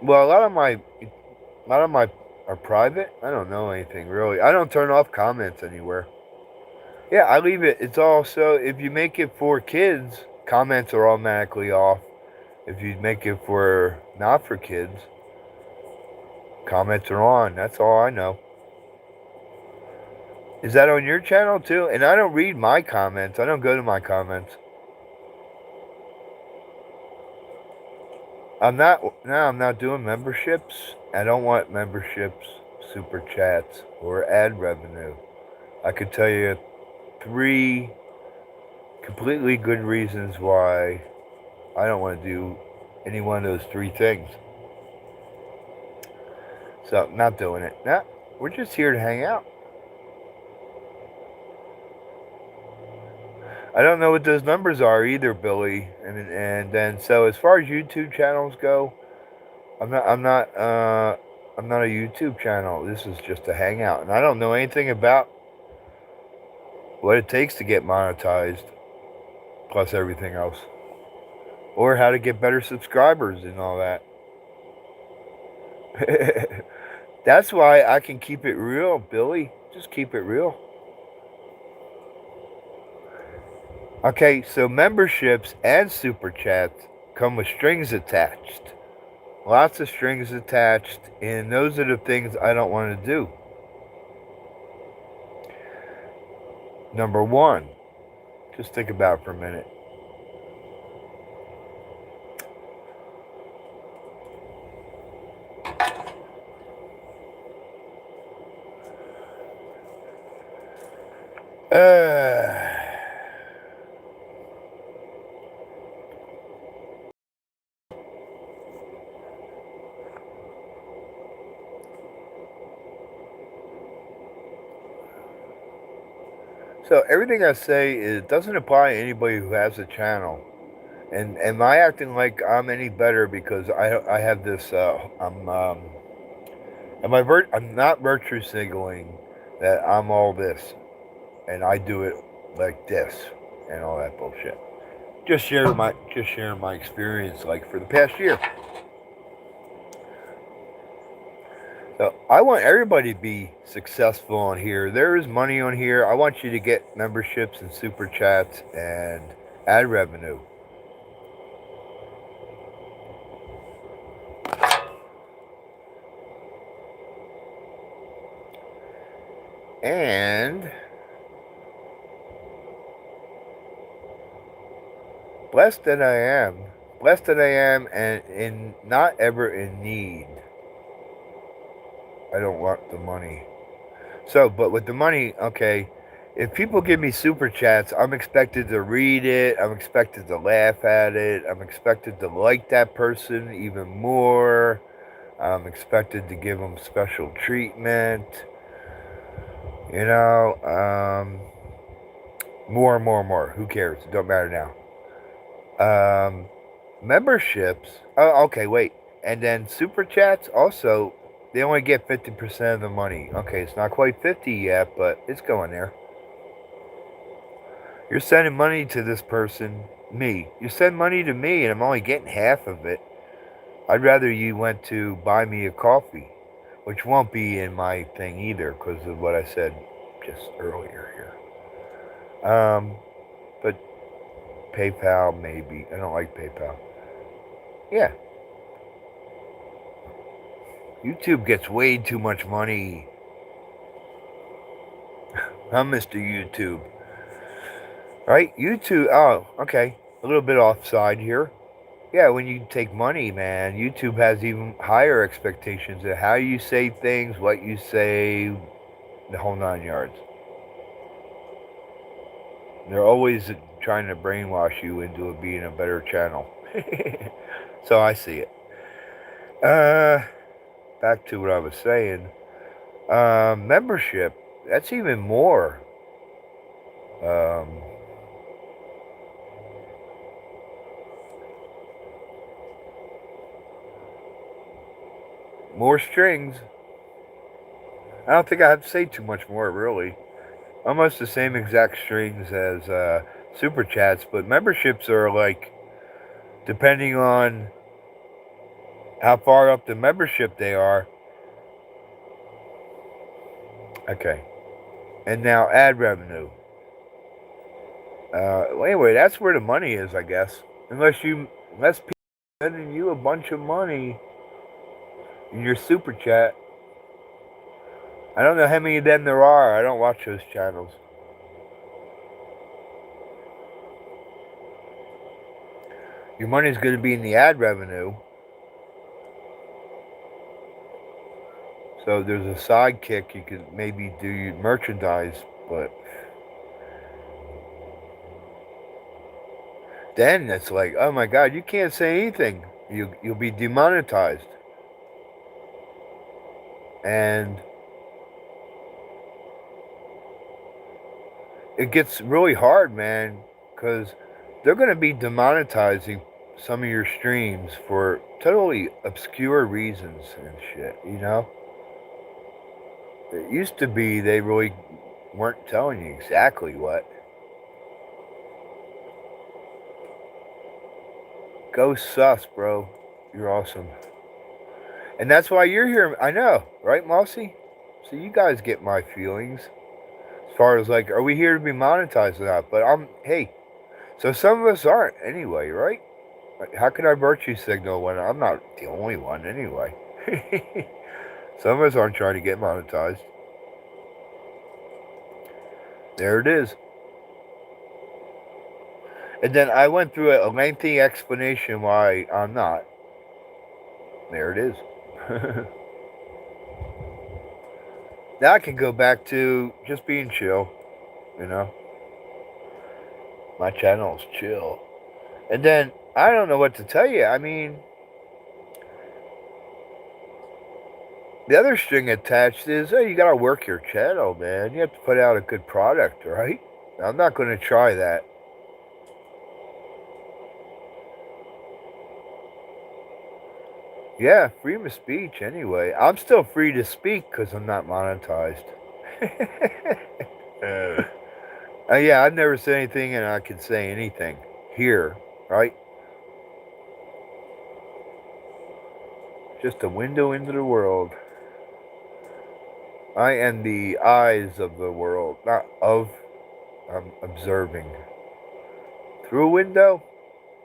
Well, a lot of my are private. I don't know anything really. I don't turn off comments anywhere. Yeah, I leave it. It's also, if you make it for kids, comments are automatically off. If you make it for not for kids, comments are on. That's all I know. Is that on your channel too? And I don't read my comments. I don't go to my comments. I'm not doing memberships. I don't want memberships, super chats, or ad revenue. I could tell you 3 completely good reasons why I don't want to do any one of those 3 things. So, not doing it. Nah, we're just here to hang out. I don't know what those numbers are either, Billy. And then, so as far as YouTube channels go, I'm not a YouTube channel. This is just a hangout, and I don't know anything about what it takes to get monetized, plus everything else, or how to get better subscribers and all that. That's why I can keep it real, Billy. Just keep it real. Okay, so memberships and super chats come with strings attached. lots of strings attached, and those are the things I don't want to do. Number one, just think about it for a minute. Uh, so everything I say is doesn't apply to anybody who has a channel. And am I acting like I'm any better because I have this I'm not virtue signaling that I'm all this and I do it like this and all that bullshit. Just sharing my experience like for the past year. So I want everybody to be successful on here. There is money on here. I want you to get memberships and super chats and ad revenue. And blessed that I am. Blessed that I am and in not ever in need. I don't want the money. So, but with the money, okay, if people give me super chats, I'm expected to read it. I'm expected to laugh at it. I'm expected to like that person even more. I'm expected to give them special treatment. You know, more and more and more. Who cares? It don't matter now. Memberships. Oh, okay, wait. And then super chats also, they only get 50% of the money. Okay, it's not quite 50 yet, but it's going there. You're sending money to this person, me. You send money to me, and I'm only getting half of it. I'd rather you went to buy me a coffee, which won't be in my thing either because of what I said just earlier here. But PayPal, maybe. I don't like PayPal. Yeah. YouTube gets way too much money. I'm Mr. YouTube. Right? YouTube. Oh, okay. A little bit offside here. Yeah, when you take money, man, YouTube has even higher expectations of how you say things, what you say, the whole 9 yards. They're always trying to brainwash you into being a better channel. So I see it. Back to what I was saying. Membership. That's even more. Um, more strings. I don't think I have to say too much more, really. Almost the same exact strings as super chats, but memberships are like, depending on how far up the membership they are. Okay. And now ad revenue. Well, anyway, that's where the money is, I guess. Unless people are sending you a bunch of money in your super chat. I don't know how many of them there are. I don't watch those channels. Your money's going to be in the ad revenue. So there's a sidekick. You could maybe do your merchandise, but then it's like, oh my God, you can't say anything. You'll be demonetized. And it gets really hard, man, because they're going to be demonetizing some of your streams for totally obscure reasons and shit, you know? It used to be they really weren't telling you exactly what. Go sus, bro. You're awesome. And that's why you're here. I know, right, Mossy? So you guys get my feelings. As far as like, are we here to be monetized or not? But hey, so some of us aren't anyway, right? How can I virtue signal when I'm not the only one anyway? Some of us aren't trying to get monetized. There it is. And then I went through a lengthy explanation why I'm not. There it is. Now I can go back to just being chill, you know. My channel's chill. And then I don't know what to tell you. I mean, the other string attached is, hey, you gotta work your channel, man. You have to put out a good product, right? I'm not gonna try that. Yeah, freedom of speech anyway. I'm still free to speak because I'm not monetized. Yeah, I've never said anything and I can say anything here, right? Just a window into the world. I am the eyes of the world, not of. I'm observing. Through a window?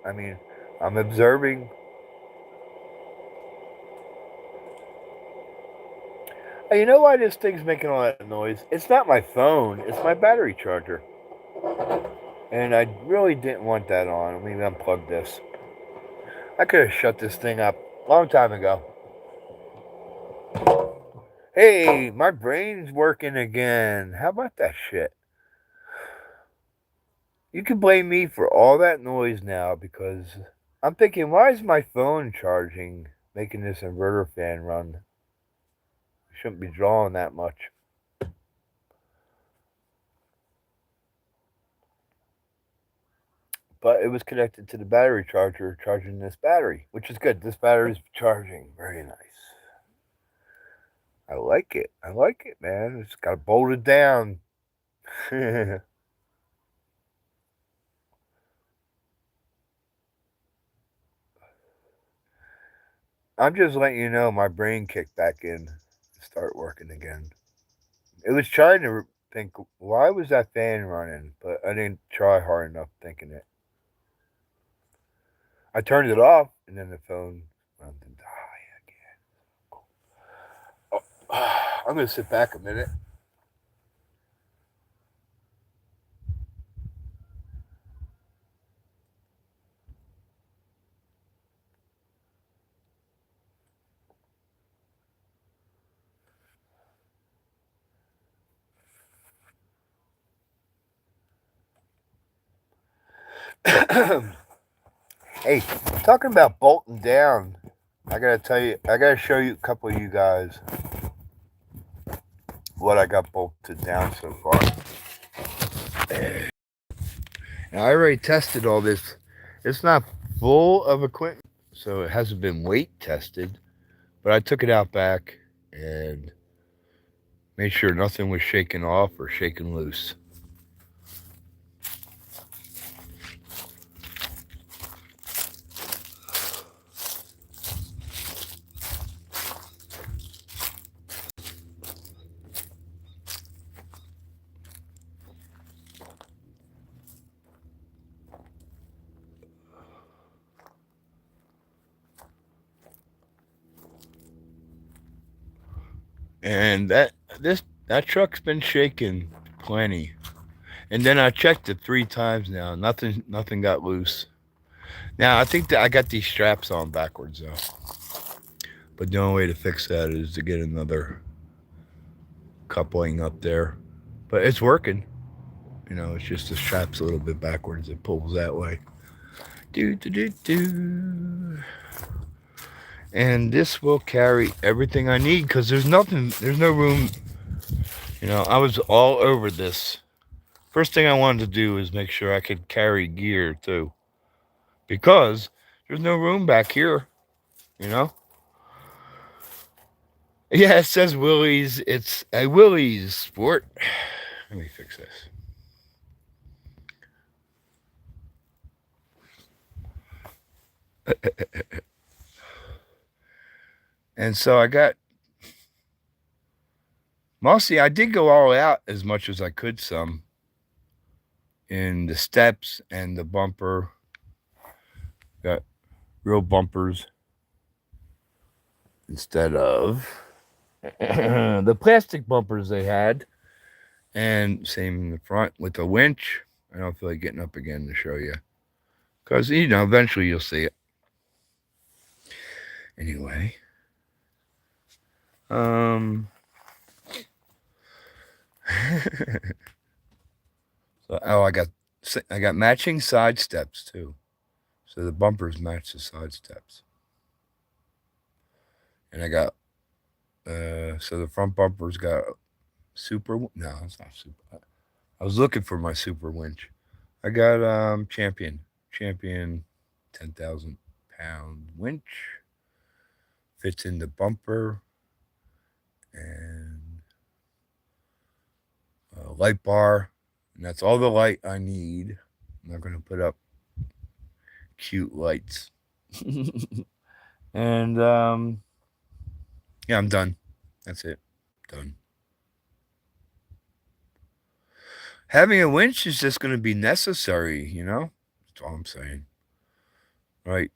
I mean, I'm observing. Hey, you know why this thing's making all that noise? It's not my phone, it's my battery charger. And I really didn't want that on. Let me unplug this. I could have shut this thing up a long time ago. Hey, my brain's working again. How about that shit? You can blame me for all that noise now because I'm thinking, why is my phone charging, making this inverter fan run? I shouldn't be drawing that much. But it was connected to the battery charger, charging this battery, which is good. This battery is charging. Very nice. I like it. I like it, man. It's got to bolt it down. I'm just letting you know my brain kicked back in and start working again. It was trying to think, why was that fan running? But I didn't try hard enough thinking it. I turned it off, and then the phone went to die again. Oh, I'm going to sit back a minute. Hey, talking about bolting down, I gotta tell you, I gotta show you a couple of you guys what I got bolted down so far. Now, I already tested all this. It's not full of equipment, so it hasn't been weight tested. But I took it out back and made sure nothing was shaken off or shaken loose. And that truck's been shaken plenty. And then I checked it 3 times now. Nothing got loose. Now I think that I got these straps on backwards though. But the only way to fix that is to get another coupling up there. But it's working. You know, it's just the strap's a little bit backwards. It pulls that way. Do do do do. And this will carry everything I need because there's no room. You know, I was all over this. First thing I wanted to do is make sure I could carry gear too, because there's no room back here. You know. Yeah, it says Willies. It's a Willies sport. Let me fix this. And so I got mostly I did go all out as much as I could some in the steps and the bumper. Got real bumpers instead of the plastic bumpers they had. And same in the front with the winch. I don't feel like getting up again to show you. Because, eventually you'll see it. Anyway. So, I got matching side steps too. So the bumpers match the side steps. And I got, so the front bumper's got super, no, it's not super. I was looking for my super winch. I got Champion 10,000 pound winch. Fits in the bumper and a light bar. And that's all the light I need. I'm not going to put up cute lights. And yeah, I'm done. That's it. Done. Having a winch is just going to be necessary, That's all I'm saying. Right.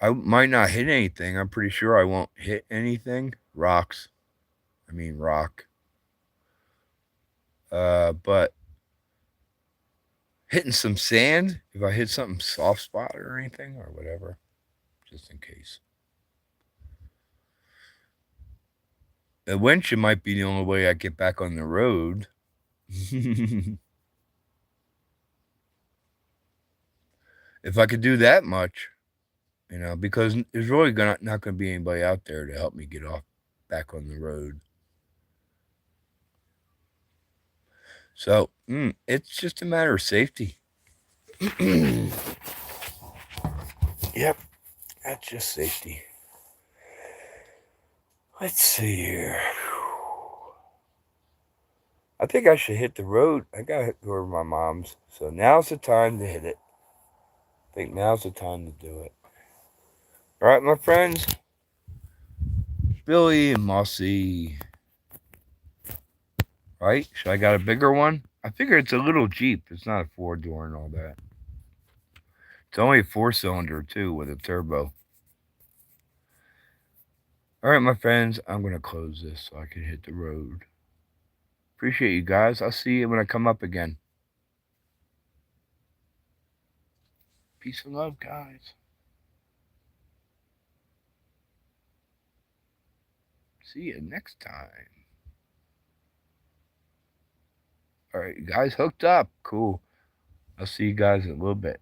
I might not hit anything. I'm pretty sure I won't hit anything. Rocks. I mean, rock. But hitting some sand, if I hit something soft spot or anything or whatever, just in case. The winch might be the only way I get back on the road. If I could do that much, because there's really not going to be anybody out there to help me get off back on the road. So it's just a matter of safety. Yep, that's just safety. Let's see here. I think I should hit the road. I got to go to my mom's. So now's the time to hit it. I think now's the time to do it. All right, my friends. Billy and Mossy. Right? Should I got a bigger one? I figure it's a little Jeep. It's not a 4-door and all that. It's only a 4-cylinder, too, with a turbo. All right, my friends. I'm going to close this so I can hit the road. Appreciate you guys. I'll see you when I come up again. Peace and love, guys. See you next time. All right, you guys hooked up. Cool. I'll see you guys in a little bit.